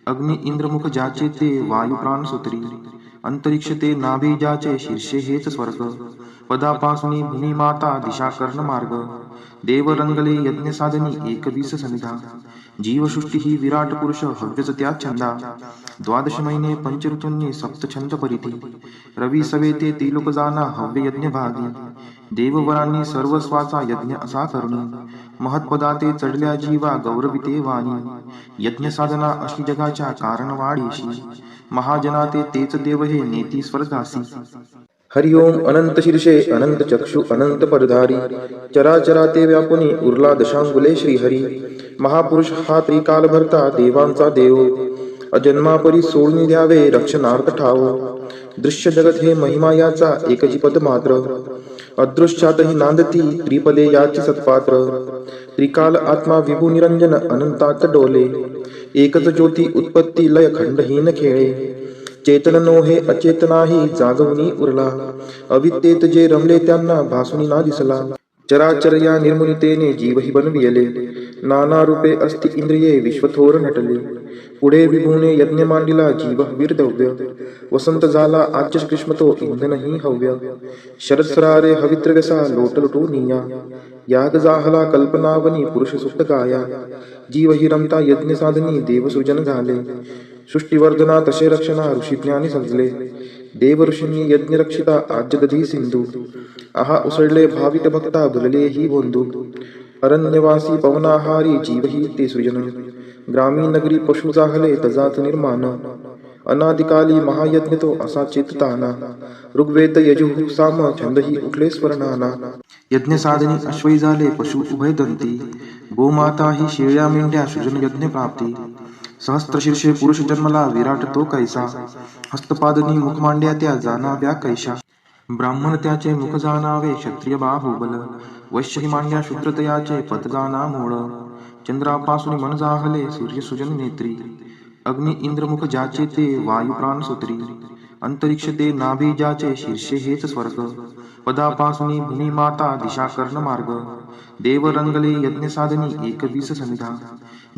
अग्नि इंद्रमुख ज्याचे ते वायू प्राण सूत्री. अंतरिक्ष ते नाभी ज्याचे शीर्षे हेच स्वर्ग, पदापासून भूमी माता दिशा कर्ण मार्ग. देव रंगले यज्ञ साधनी एकवीस समिधा, जीवसृष्टी ही विराट पुरुष हव्यच त्या छंदा. द्वादश महिने पंचऋतूंनी सप्त छंद परिधी, रवी सवेते त्रिलोक जाना हव्य यज्ञ भागी. देववरांनी सर्वस्वाचा यज्ञ असा करुणी, महत्पदाते चढल्या जीवा गौरविते वाणी. यज्ञ साधना अशी जगाच्या कारण वाढीशी, महाजनाते तेच देव हे नेती स्वर्गासी. हरि ओम अनंत शीर्षे अनंत चक्षु अनंत परधारी, चराचराते व्यापुनी उरला दशांगुले श्रीहरी. महापुरुष हा त्रिकाल भरता देवांचा देव, अजन्मापरी सोडून द्यावे रक्षणार्थ ठाव. दृश्य जगत हे महिमा याचा एकची पद मात्र, अदृश्यातही नांदती त्रिपदे याची सत्पात्र. त्रिकाल आत्मा विभू निरंजन अनंतात डोले, एकच ज्योती उत्पत्ती लय खंडहीन खेळे. चेतन नोहे अचेतनाही जागवणी उरला, अविद्येत जे रमले त्यांना भासुनी ना दिसला. चराचर या निर्मुनितेने जीवही बनविले, नाना रूपे अस्ति इंद्रिये विश्वथोर नटले. पुढे विभूने यज्ञ मांडिला जीव वीरदव्य, वसंत झाला आज्य ग्रीष्मतो इंधनही हव्य. शरदसरारे हवित्रव्यसा लोटलटो निया, याग जाहला कल्पनावनी पुरुष सुप्त गाया. जीवही रमता यज्ञ साधनी देवसृजन झाले, सृष्टीवर्धना तसे रक्षणा ऋषीज्ञानी सजले. देव ऋषींनी यज्ञ रक्षिता आज्य दधी सिंधू, आहा उसळले भावित भक्ता भुलले ही बोंधू. अरण्यवासी पवनाहारी जीवही ते सृजन, ग्रामीण नगरी पशु जाहले तजात निर्माण. अनादिकाली महायज्ञ तो असा चेतताना, ऋग्वेद यजुः साम छंदही उठले स्वरनाना. यज्ञ साधनी अश्वई झाले पशु उभय दंती, गोमाता ही शेळ्या मेंढ्या सृजन यज्ञ प्राप्ती. सहस्त्रशीर्षे पुरुष जन्मला विराट तो कैसा, हस्तपादनी मुख मांड्या त्या जाणाव्या कैशा. ब्राह्मण त्याचे मुख जाणावे क्षत्रिय बाहुबल, वैश्य मांड्या शूद्रतयाचे पद जाणा मूळ. चंद्रापासून मन जाहले सूर्य सुजन नेत्री, अग्नि इंद्रमुख ज्याचे ते वायू प्राण सूत्री. अंतरिक्ष ते नाभी ज्याचे शीर्षे हेच स्वर्ग, पदापासून भूमी माता दिशा कर्ण मार्ग. देव रंगले यज्ञ साधनी एकवीस समिधा,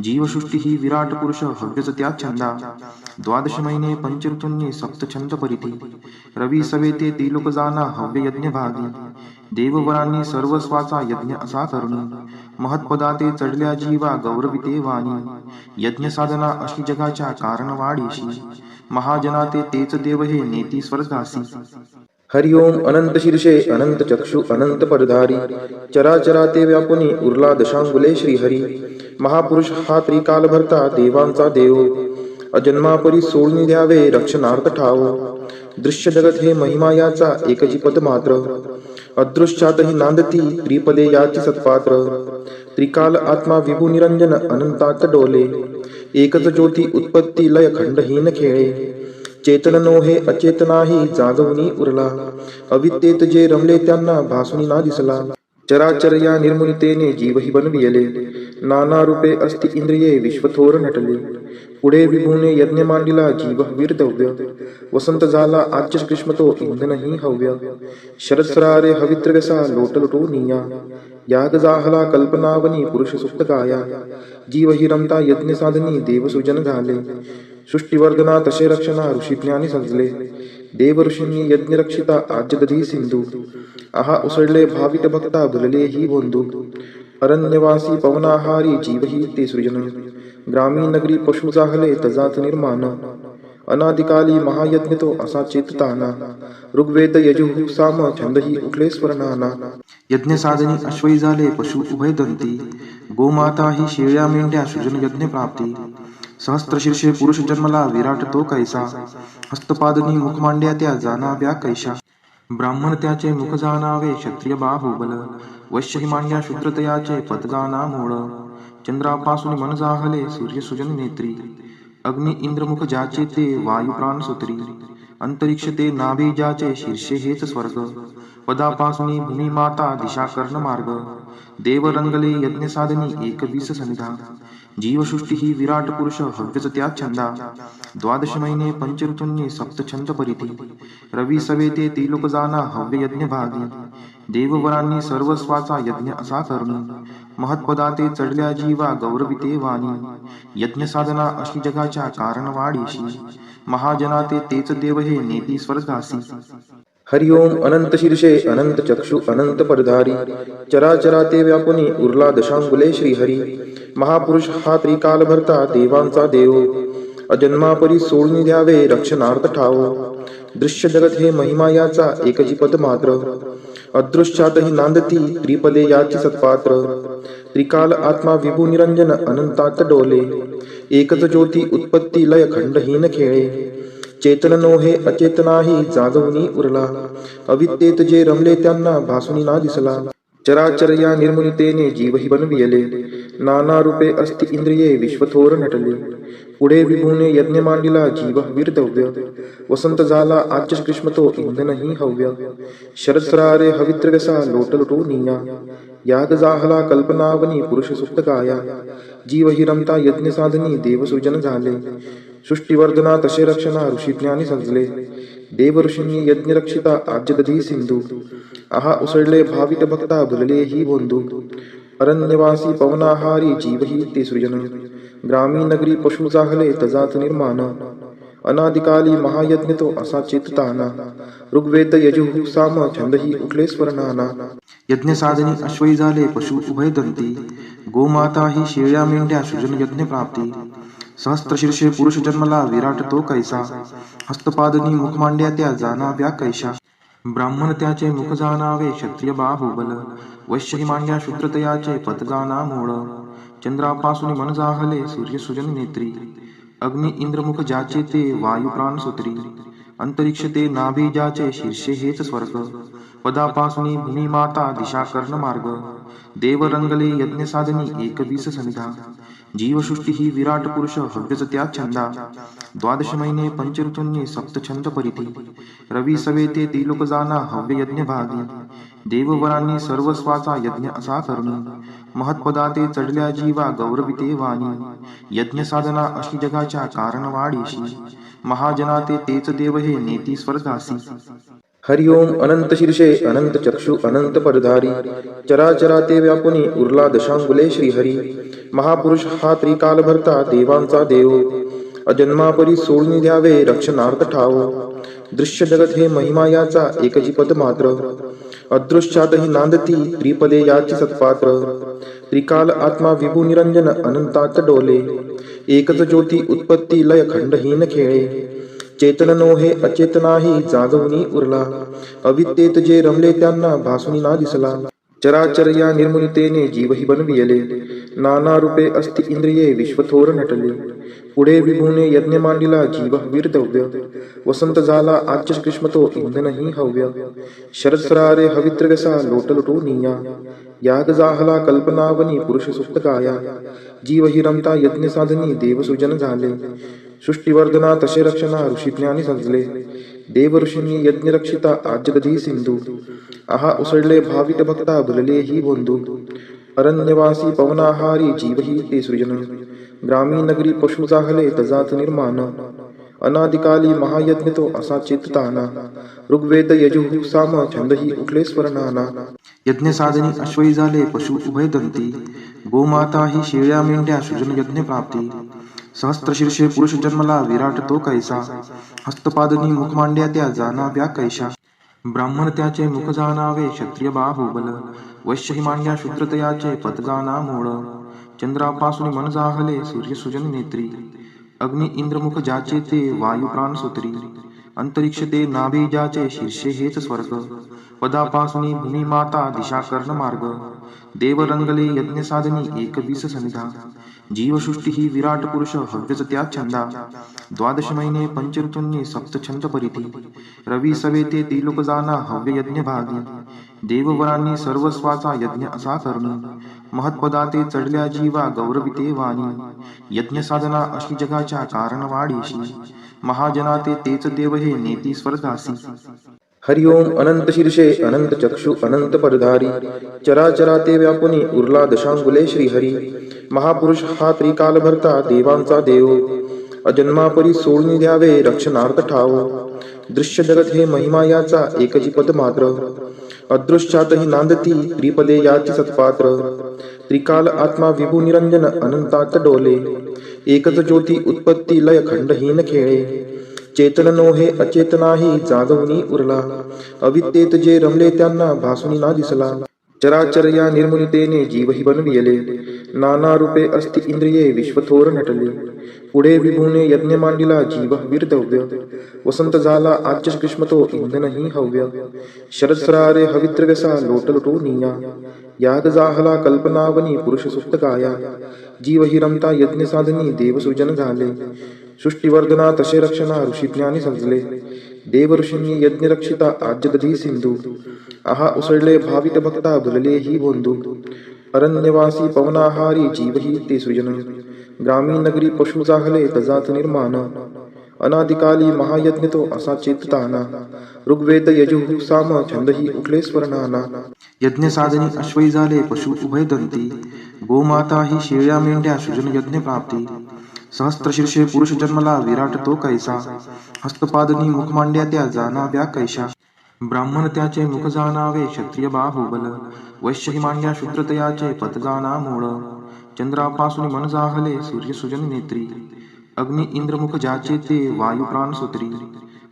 जीवसृष्टी ही विराट पुरुष हव्यच त्या छंदा. द्वादश महिने पंचऋतूंनी सप्त छंद परिधी, रवी सवेते त्रिलोक जाना हव्य यज्ञ भागी. देववरांनी सर्वस्वाचा यज्ञ असा करुणी, महत्पदाते चढल्या जीवा गौरविते वाणी. यज्ञ साधना अशी जगाच्या कारण वाढीशी, महाजनाते तेच देव हे नेती स्वर्गासी. हरि ओम अनंत शीर्षे अनंत चक्षु अनंत परधारी, चराचराते व्यापुनी उरला दशांगुले श्रीहरी. महापुरुष हा त्रिकाल भरता देवांचा देव, अजन्मापरी सोडून द्यावे रक्षणार्थ ठाव. दृश्य जगत हे महिमा याचा एकची पद मात्र, अदृश्यातही नांदती त्रिपदे याची सत्पात्र. त्रिकाल आत्मा विभू निरंजन अनंतात डोले, एकच ज्योती उत्पत्ती लय खंडहीन खेळे. चेतन नोहे अचेतनाही जागवणी उरला, अविद्येत जे रमले त्यांना भासुनी ना दिसला. चराचर या निर्मुनितेने जीवही बनविले, नाना रूपे अस्ति इंद्रिये विश्वथोर नटले. पुढे विभूने यज्ञ मांडिला जीव वीरदव्य, वसंत झाला आज्य ग्रीष्मतो इंधनही हव्य. शरदसरारे हवित्रव्यसा लोटलटो निया, याग जाहला कल्पनावनी पुरुष सुप्त गाया. जीवही रमता यज्ञ साधनी देवसृजन झाले, सृष्टीवर्धना तसे रक्षणा ऋषीज्ञानी सजले. देव ऋषींनी यज्ञ रक्षिता आज्य दधी सिंधू. आहा उसळले भावित भक्ता भुलले ही बोंधू. अरण्यवासी पवनाहारी जीवही ते सृजन. ग्रामीण नगरी पशु जाहले तजात निर्माण. अनादिकाली महायज्ञ तो असा चेतताना. ऋग्वेद यजुः साम छंदही उठले स्वर्णाना. यज्ञ साधनी अश्वई झाले पशु उभय दंती. गोमाता ही शेळ्या मेंढ्या सृजन यज्ञ प्राप्ती. सहस्त्रशीर्षे पुरुष जन्मला विराट तो कैसा. हस्तपादनी मुख मांड्या त्या जाणाव्या कैशा. ब्राह्मण त्याचे मुख जाणावे क्षत्रिय बाहुबल. वैश्य ही मांड्या शूद्रतयाचे पद जाणा मूळ. चंद्रापासून मन जाहले सूर्य सुजन नेत्री. अग्नि इंद्रमुख ज्याचे ते वायू प्राण सूत्री. अंतरिक्ष ते नाभी ज्याचे शीर्षे हेच स्वर्ग. पदापासून भूमी माता दिशा कर्ण मार्ग. देव रंगले यज्ञ साधनी 21 सनिधा. जीवसृष्टी ही विराट पुरुष हव्यच त्या छंदा. द्वादश महिने पंचऋतूंनी सप्त छंद परिधी. रवी सवेते त्रिलोक जाना हव्य यज्ञ भागी. देववरांनी सर्वस्वाचा यज्ञ असा करुणी. महत्पदाते चढल्या जीवा गौरविते वाणी. यज्ञ साधना अशी जगाच्या कारण वाढीशी. महाजनाते तेच देव हे नेती स्वर्गासी. हरि ओम अनंत शीर्षे अनंत चक्षु अनंत पदधारी. चराचरा ते व्यापुनी उरला दशांगुले श्रीहरी. महापुरुष हा त्रिकाल भरता देवांचा देव. अजन्मापरी सोडून द्यावे रक्षणार्थ ठाव. दृश्य जगत हे महिमा याचा एकची पद मात्र. अदृश्यातही नांदती त्रिपदे याची सत्पात्र. त्रिकाल आत्मा विभू निरंजन अनंतात डोले. एकच ज्योती उत्पत्ती लय खंडहीन खेळे. चेतन नोहे अचेतनाही जागवणी उरला. अविद्येत जे रमले त्यांना भासुनी ना दिसला. चराचर या निर्मुनितेने जीवही बनविले. नाना रूपे अस्ति इंद्रिये विश्वथोर नटले. पुढे विभूने यज्ञ मांडिला जीव वीरदव्य. वसंत झाला आज्य ग्रीष्म तो इंधनही हव्य. शरदसरारे हवित्रव्यसा लोटलटो निया. याग जाहला कल्पनावनी पुरुष सुप्त गाया. जीव हि रमता यज्ञ साधनी देव सृजन झाले. सृष्टीवर्धना तसे रक्षणा ऋषीज्ञानी सजले. देव ऋषींनी यज्ञ रक्षिता आज्य दधी सिंधू. आहा उसळले भावित भक्ता भुलले ही बोंधू. अरण्यवासी पवनाहारी जीवही ते सृजन. ग्रामीण नगरी पशु जाहले तजात निर्माण. अनादिकाली महायज्ञ तो असा चेतताना. ऋग्वेद यजुः साम छंदही उठले स्वर्णाना. यज्ञ साधनी अश्वई झाले पशु उभय दंती. गोमाता ही शेळ्या मेंढ्या सृजन यज्ञ प्राप्ती. सहस्त्रशीर्षे पुरुष जन्मला विराट तो कैसा. हस्तपादनी मुख मांड्या त्या जाणाव्या कैशा. ब्राह्मण त्याचे मुख जाणावे क्षत्रिय बाहुबल. वैश्य ही मांड्या शूद्रतयाचे पद जाणा मूळ. चंद्रापासून मन जाहले सूर्य सुजन नेत्री. अग्नि इंद्रमुख ज्याचे ते वायू प्राण सूत्री. अंतरिक्ष ते नाभी ज्याचे शीर्षे हेच स्वर्ग. पदापासून भूमी माता दिशा कर्ण मार्ग. देव रंगले यज्ञ साधनी 21 सनिधा. जीवसृष्टी ही विराट पुरुष हव्यच त्या छंदा. द्वादश महिने पंचऋतूंनी सप्त छंद परिधी. रवी सवेते त्रिलोक जाना हव्य यज्ञ भागी. देववरांनी सर्वस्वाचा यज्ञ असा करुणी. महत्पदाते चढल्या जीवा गौरविते वाणी. यज्ञ साधना अशी जगाच्या कारण वाढीशी. महाजनाते तेच देव हे नेती स्वर्गासी. हरि ओम अनंत शीर्षे अनंत चक्षु अनंत पदधारी. चराचरा ते व्यापुनी उरला दशांगुले श्रीहरी. महापुरुष हा त्रिकाल भरता देवांचा देव. अजन्मापरी सोडून द्यावे रक्षणार्थ ठाव. दृश्य जगत हे महिमा याचा एकची पद मात्र. अदृश्यातही नांदती त्रिपदे याची सत्पात्र. त्रिकाल आत्मा विभू निरंजन अनंतात डोले. एकच ज्योती उत्पत्ती लय खंडहीन खेळे. चेतन नोहे अचेतनाही जागवणी उरला. अविद्येत जे रमले त्यांना भासुनी ना दिसला. चराचर या निर्मुनितेने जीवही बनविले. नाना रूपे अस्ति इंद्रिये विश्वथोर नटले. पुढे विभूने यज्ञ मांडिला जीव वीरदव्य. वसंत झाला आज्य ग्रीष्म तो इंधनही हव्य. शरदसरारे हवित्रव्यसा लोटलटो निया. याग जाहला कल्पनावनी पुरुष सुप्त गाया. जीव हि रमता यज्ञ साधनी देव सृजन झाले. सृष्टीवर्धना तसे रक्षणा ऋषीज्ञानी सजले. देव ऋषींनी यज्ञ रक्षिता आज्य दधी सिंधू. आहा उसळले भावित भक्ता भुलले ही बोंधू. अरण्यवासी पवनाहारी जीवही ते सृजन. ग्रामीण नगरी पशु जाहले तजात निर्माण. अनादिकाली महायज्ञ तो असा चेतताना. ऋग्वेद यजुः साम छंदही उठले स्वर्णाना. यज्ञ साधनी अश्वई झाले पशु उभय दंती. गोमाता ही शेळ्या मेंढ्या सृजन यज्ञ प्राप्ती. सहस्त्रशीर्षे पुरुष जन्मला विराट तो कैसा, हस्तपादनी मुख मांड्या त्या जाणाव्या कैशा. ब्राह्मण त्याचे मुख जाणावे क्षत्रिय बाहुबल, वैश्य ही मांड्या शूद्रतयाचे पद जाणा मूळ. चंद्रापासून मन जाहले सूर्य सुजन नेत्री, अग्नि इंद्रमुख ज्याचे ते वायू प्राण सूत्री. अंतरिक्ष ते नाभी ज्याचे शीर्षे हेच स्वर्ग, पदापासून भूमी माता दिशा कर्ण मार्ग. देव रंगले यज्ञ साधनी एकवीस सनिधा, जीवसृष्टी ही विराट पुरुष हव्यच त्या छंदा. द्वादश महिने पंचऋतूंनी सप्त छंद परिधी, रवी सवेते त्रिलोक जाना हव्य यज्ञ भागी. देववरांनी सर्वस्वाचा यज्ञ असा करणी, महत्पदाते चढल्या जीवा गौरविते वाणी. यज्ञ साधना अशी जगाच्या कारणवाडीशी, महाजनाते तेच देव हे नेती स्वर्गासी. हरि ओम अनंत शीर्षे अनंत चक्षु अनंत परधारी, चराचरा ते व्यापुनी उरला दशांगुले श्रीहरी. महापुरुष हा त्रिकाल भरता देवांचा देव, अजन्मापरी सोडून द्यावे रक्षणार्थ ठाव. दृश्य जगत हे महिमा याचा एकची पद मात्र, अदृश्यातही नांदती त्रिपदे याची सत्पात्र. त्रिकाल आत्मा विभू निरंजन अनंतात डोले, एकच ज्योती उत्पत्ती लय खंडहीन खेळे. चेतन नोहे अचेतनाही जागवणी उरला, अविद्येत जे रमले त्यांना भासुनी ना दिसला. चराचर या निर्मुनितेने जीवही बनविले, नाना रूपे अस्ति इंद्रिये विश्वथोर नटले. पुढे विभूने यज्ञ मांडिला जीव वीरदव्य, वसंत झाला आज्य ग्रीष्मतो इंधनही हव्य. शरदसरारे हविद्रव्यसा लोटलटो निया, याग जाहला कल्पनावनी पुरुष सुप्त गाया. जीव हि रमता यज्ञ साधनी देवसृजन झाले, सृष्टिवर्धना तसे रक्षणा ऋषीज्ञानी समजले. देव ऋषींनी यज्ञ रक्षिता आज्य दधी सिंधू, आहा उसळले भावित भक्ता भुलले ही बोंधू. अरण्यवासी पवनाहारी जीव ही ते सृजन, ग्रामीण नगरी पशु जाहले तजात निर्माण. अनादिकाली महायज्ञ तो असा चेतताना, ऋग्वेद यजुः साम छंदही उठले स्वर्णाना. यज्ञ साधनी अश्वई झाले पशु उभय दंती, गोमाता ही शेळ्या मेंढ्या सृजन यज्ञ प्राप्ती. सहस्त्रशीर्षे पुरुष जन्मला विराट तो कैसा, हस्तपादनी मुख मांड्या त्या जाणाव्या कैशा. ब्राह्मण त्याचे मुख जाणावे क्षत्रिय बाहुबल, वैश्य ही मांड्या शूद्रतयाचे पद जाणा मूळ. चंद्रापासून मन जाहले सूर्य सुजन नेत्री, अग्नि इंद्रमुख ज्याचे ते वायू प्राण सूत्री.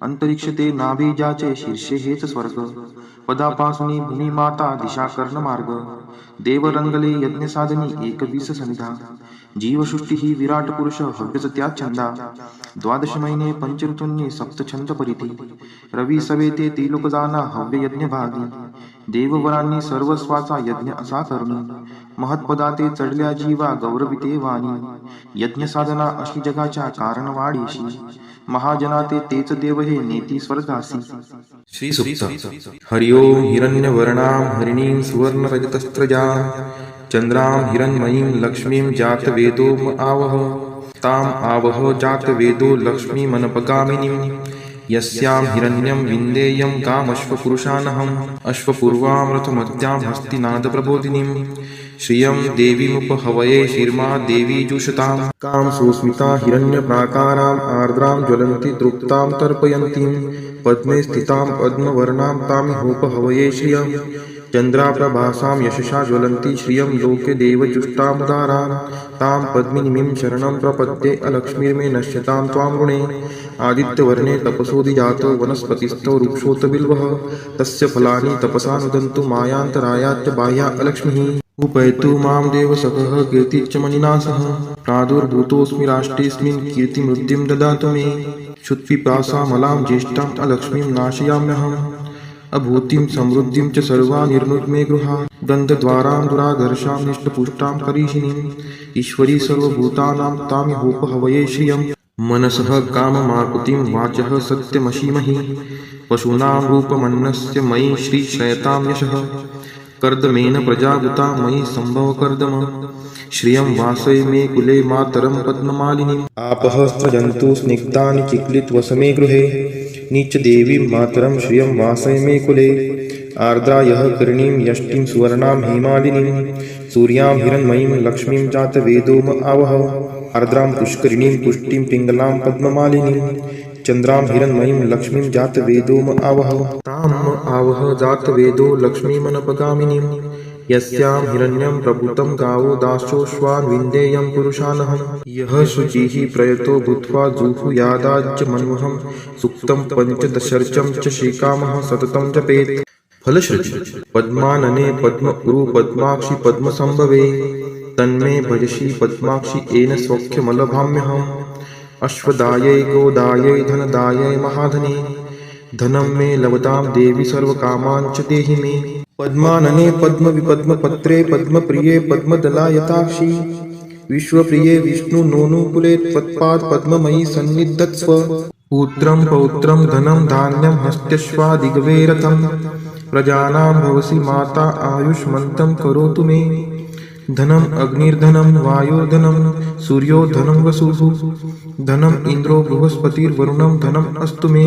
अंतरिक्ष ते नाभी ज्याचे शीर्षे हेच स्वर्ग, पदापासून भूमी माता दिशा कर्ण मार्ग. देव रंगले यज्ञ साधनी एकवीस सनिधा, जीवसृष्टी ही विराट पुरुष हव्यच त्या छंदा. द्वादश महिने पंचऋतूंनी सप्त छंद परिधी, रवी सवेते त्रिलोक जाना हव्य यज्ञ भागी. देववरांनी सर्वस्वाचा यज्ञ असा करणी, महत्पदाते चढल्या जीवा गौरविते वाणी. यज्ञ साधना अशी जगाच्या कारणवाडीशी, महाजनाते तेच देव हे नेती स्वर्गासी. श्री सुक्त. हरि ओम हिरण्यवर्णां हरिणीं सुवर्णरजतस्त्रजां, चंद्रां हिरण्मयीं लक्ष्मीं जातवेदो आवह. ताम आवह जातवेदो लक्ष्मीमनपगामिनीं, यस्यां हिरण्यं विन्देयं कामश्वपुरुषानहम्. अश्वपूर्वां रथमत्यां हस्तिनादप्रबोधिनीं, श्रियं देवीमुपहवये शिर्मा देवी जुषतां. कां सुस्मिता हिरण्यप्राकाराम् आर्द्रां ज्वलन्ति तृप्तां तर्पयन्तीं, पद्मे स्थितां पद्मवर्णां तामिहोपहवये श्रियम्. चंद्राप्रभासां यशसा ज्वलन्ति श्रियं लोके देवजुष्टामुदारां, तां पद्मिनीं शरणं प्रपद्ये अलक्ष्मीर्मे नश्यतां त्वां ऋणे. आदित्यवर्णे तपसोदिजातो वनस्पतिस्थो वृक्षोत बिल्वः, तस्य फलानि तपसा नुदन्तु मायान्तरायाच्च बाह्या अलक्ष्मीः. उपैतु मां देवसखः कीर्तिश्च मणिना सह, प्रादुर्भूतोऽस्मि राष्ट्रेऽस्मिन् कीर्तिमृद्धिं ददातु मे. क्षुत्पिपासामलां ज्येष्ठाम् अलक्ष्मीं नाशयाम्यहम्, अभूतिं समृद्धिं च सर्वा निर्नुत मे गृहात्. गन्धद्वारां दुराधर्षां निष्टपुष्टां करीषिणीम्, ईश्वरी सर्वभूतानां तामिहोपहवये श्रियम्. मनसः काममाकुतिं वाचः सत्यमशीमहि, पशूनां रूपमन्नस्य मयि श्रीक्षयतां यशः. कर्दमेन प्रजावृता मयि सम्भवकर्दम, श्रियं वासय मे कुले मातरं पद्ममालिनीम्. आपः स्रजन्तु स्निग्धानि चिक्लितवसमे गृहे, नीचदेवीं मातरं श्रियं वासय मे कुले. आर्द्रा यः करणीं यष्टिं सुवर्णां हेमालिनीं, सूर्यां हिरण्मयीं लक्ष्मीं जातवेदोम आवह. आर्द्रां पुष्करिणीं पुष्टिं पिङ्गलां पद्ममालिनीं, चंद्रां हिरण्मयीं लक्ष्मीं जातवेदोम आवह. ताम् आवह जातवेदो लक्ष्मीमनपगामिनीं, यस्यां हिरण्यं प्रभूतं गावो दासोऽश्वान् विन्देयं पुरुषानहं यः शुचिः प्रयतो भूत्वा जुहुयादाज्यमन्वहं सूक्तं पञ्चदशर्चं च श्रीकामः सततं जपेत्। फलश्रुती पद्मानने पद्मपुरु पद्माक्षि पद्मसंभवे तन्मे भजसि पद्माक्षि येन सौख्यमलभाम्यहम्। अश्वदायै गोदायै धनदायै महाधने धनं मे लभतां देवी सर्वकामान् च देहि मे। पद्मानने पद्मविपद्मपत्रे पद्मप्रिये पद्मदलायताक्षि विश्वप्रिये विष्णुनोनुकुले त्वत्पाद पद्ममयि सन्निधत्स्व। पुत्रं पौत्रं धनं धान्यं हस्त्यश्वादिगवे रथं प्रजानां भवसि माता आयुष्मन्तं करोतु मे। धनम् अग्निर्धनं वायुर्धनं सूर्योधनं वसुः धनम् इन्द्रो बृहस्पतिर्वरुणं धनम् अस्तु मे।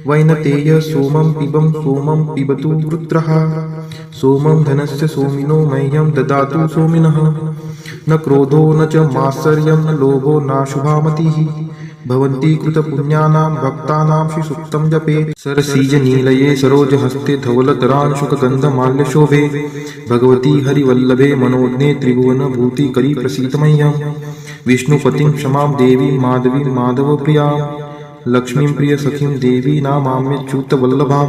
वैनतेय सोमं पिबं सोमं पिबतु वृत्रः सोमं धनस्य सोमिनो मह्यं ददातु सोमिनः। न क्रोधो न च मात्सर्यं न लोभो नाशुभामतिः भवन्ति कृतपुण्यानां भक्तानां श्रीसूक्तं जपेत्। सरसीजनीलये सरोजहस्ते धवलतरांशुकगन्धमाल्यशोभे भगवती हरिवल्लभे मनोज्ञे त्रिभुवनभूतिकरी प्रसीद मह्यम्। विष्णुपतिं क्षमां देवीं माधवीं माधवप्रियां लक्ष्मीं प्रियसखीं देवी नामाम्यच्युतवल्लभां।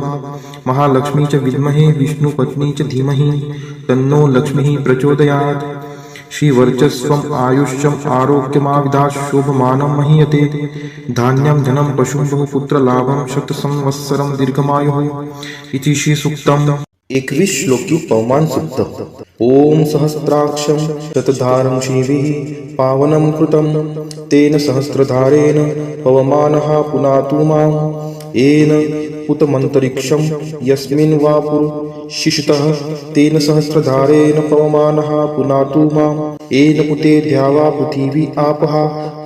महालक्ष्मी च विद्महे विष्णुपत्नी च धीमहि तन्नो लक्ष्मीः प्रचोदयात्। श्रीवर्चस्वम् आयुष्यम् आरोग्यमाविधात् शोभमानं महीयते। धान्यं धनं पशुं बहुपुत्रलाभं शतसंवत्सरं दीर्घमायुः इति श्रीसूक्तम्। 21 श्लोकी पवमान सूक्त। ओम सहस्राक्षं शतधारं शिवीः पावनं कृतं तेन सहस्रधारेण पवमानः पुनातु मां। येन पुतमन्तरिक्षं यस्मिन् वा पुरुषिषतः तेन सहस्रधारेण पवमानः पुनातु मां। येन पुते द्यावा पृथिवी आपः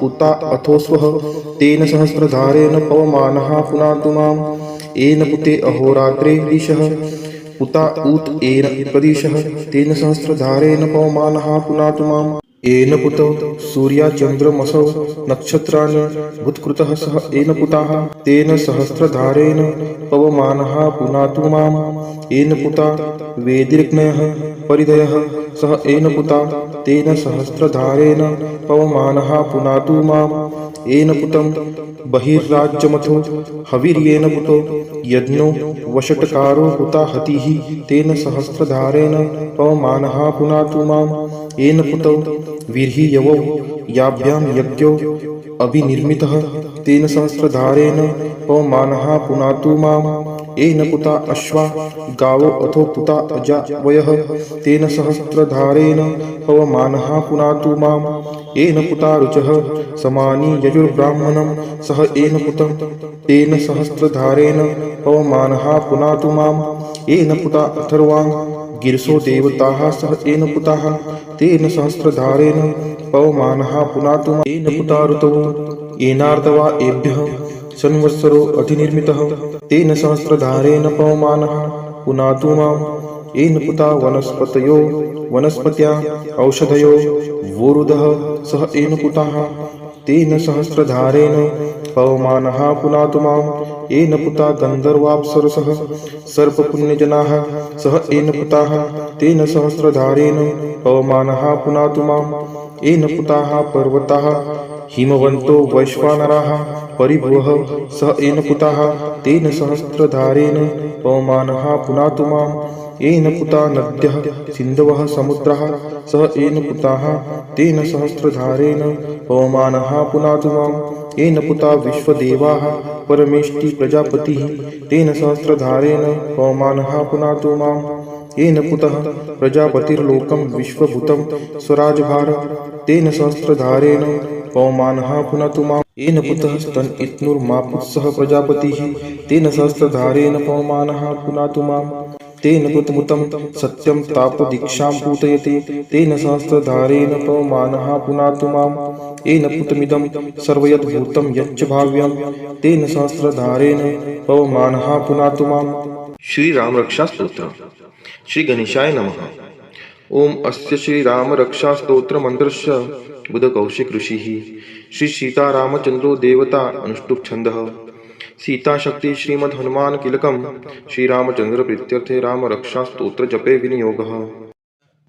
पुता अथोस्वः तेन सहस्रधारेण पवमानः पुनातु मां। येन पुते अहोरात्रे दिशः पुता उत येन प्रदिशः तेन सहस्रधारेण पवमानः पुनातु मां। येन पुतो सूर्याचन्द्रमसौ नक्षत्राणि भूत्कृतः सह येन पुताः तेन सहस्रधारेण पवमानः पुनातु मां। येन पुता वेदिर्ग्नयः परिधयः सह येन पुता तेन सहस्रधारेण पवमानः पुनातु मां। येन पुतं बहिर्राज्यमथो हविर्येन पुतो यज्ञो वषट्कारो पुता हतिः तेन सहस्रधारेण पवमानः पुनातु मां। येन पुतो वीर्हि यवौ याभ्यां यज्ञो अभिनिर्मितः तेन सहस्रधारेण पवमानः पुनातु मां। येन पुता अश्वा गावो अथो पुता अजा वयः तेन सहस्रधारेण पवमानः पुनातु मां। येन पुता रुचः समानी यजुर्ब्राह्मणं सह येन पुतं तेन सहस्रधारेण पवमानः पुनातु मां। येन पुता अथर्वां गिरसो देवताः सह येन पुताः तेन सहस्रधारेण पवमानः पुनातु मां। येन पुता ऋतवो येनार्दवा एभ्यः संवत्सरो अधिनिर्मितः तेन सहस्रधारेण पवमानः पुनातु मां। येन पुता वनस्पतयो वनस्पत्या औषधयो वोरुधः सह येन पुताः तेन सहस्रधारेण पवमानः पुनातु मां। येन पुता गन्धर्वाप्सरसः सर्पपुण्यजनाः सह येन पुताः तेन सहस्रधारेण पवमानः पुनातु मां। येन पुताः पर्वताः हिमवन्तो वैश्वानराः परिभुवः सह येन पुताः तेन सहस्रधारेण पवमानः पुनातु मां। येन पुता नद्यः सिन्धवः समुद्रः सह येन पुताः तेन सहस्रधारेण पवमानः पुनातु मां। येन पुता विश्वदेवाः परमेष्टि प्रजापतिः तेन सहस्रधारेण पवमानः पुनातु मां। येन पुतः प्रजापतिर्लोकं विश्वभूतं स्वराजभार तेन सहस्रधारेण पवमानः पुनातु मां। येन पुतः स्तन इत्नुर्मापुत्सः प्रजापतिः तेन सहस्रधारेण पवमानः पुनातु मां। तेन पुतमुतं सत्यं तापदीक्षां पूतयते तेन सहस्रधारेण पवमानः पुनातु मां। येन पुतमिदं सर्वयद्भूतं यच्च भाव्यं तेन सहस्रधारेण पवमानः पुनातु मां। श्री राम रक्षा स्तोत्र। श्री गणेशाय नमः। ओम अस्य श्री राम रक्षा स्तोत्र मंत्रस्य बुधकौशिक ऋषिः श्री सीतारामचंद्रो देवता अनुष्टुप् छन्दः। सीता शक्ति श्रीमद् हनुमान कीलकं श्री रामचंद्र प्रीत्यर्थे राम रक्षा स्तोत्र जपे विनियोगः।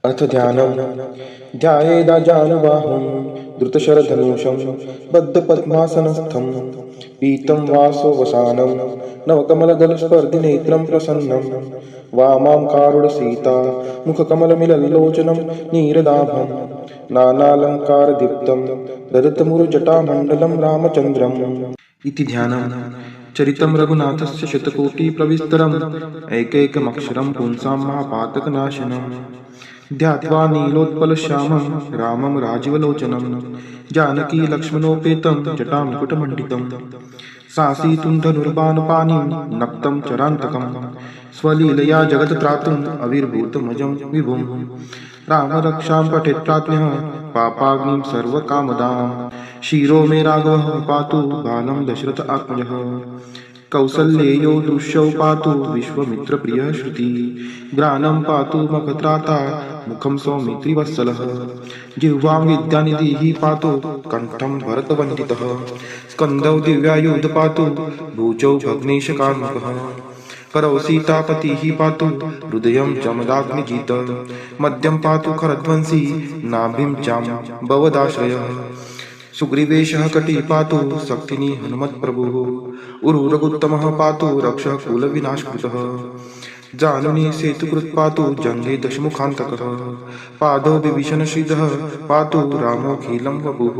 अर्थध्यानम् ध्यायेदाजानुबाहुं धृतशरधनुषं बद्धपद्मासनस्थं पीतं वासोवसानं नवकमलदलस्पर्धिनेत्रं प्रसन्नं वामां कारुणसीता मुखकमलमिलल्लोचनं नीरदाभं नानालङ्कारदीप्तं ददतमुरुजटामण्डलं रामचन्द्रम् इति ध्यानम् चरितं रघुनाथस्य शतकोटिप्रविस्तरम् एकैकमक्षरं पुंसां महापातकनाशनम् ध्यात्वा नीलोत्पलश्यामं रामं राजीवलोचनं जानकी लक्ष्मणोपेतं जटामुकुटमण्डितं सासीतुं धनुर्बाणपाणिं नक्तं चरान्तकं स्वलीलया जगत्त्रातुम् अविर्भूतमजं विभुं रामरक्षां पठेत्प्राज्ञः पापाग्निं सर्वकामदां शिरो मे राघवः पातु बालं दशरथ आत्मजः कौसल्येयो दृश्यौ पातु विश्वमित्रप्रियः श्रुति ग्रानं पातु मखत्राता मुखं सौमित्रिवत्सलः जिह्वां विद्यानिधिः पातु कण्ठं भरतवन्दितः स्कन्दौ दिव्यायुध पातु भुजौ भग्नेशकार्मुकः करौ सीतापतिः पातु हृदयं जमदाग्निजित मध्यं पातु खरध्वंसी नाभिं जाम्बवदाश्रयः सुग्रीवेशः कटी पातु शक्तिनी हनुमत्प्रभुः उरुरगुत्तमः पातु रक्षः कुलविनाशकृतः जानुनी सेतुकृत् पातु जङ्गे दशमुखान्तकः पादौ विभीषणश्रीधः पातु रामोऽखिलं वपुः।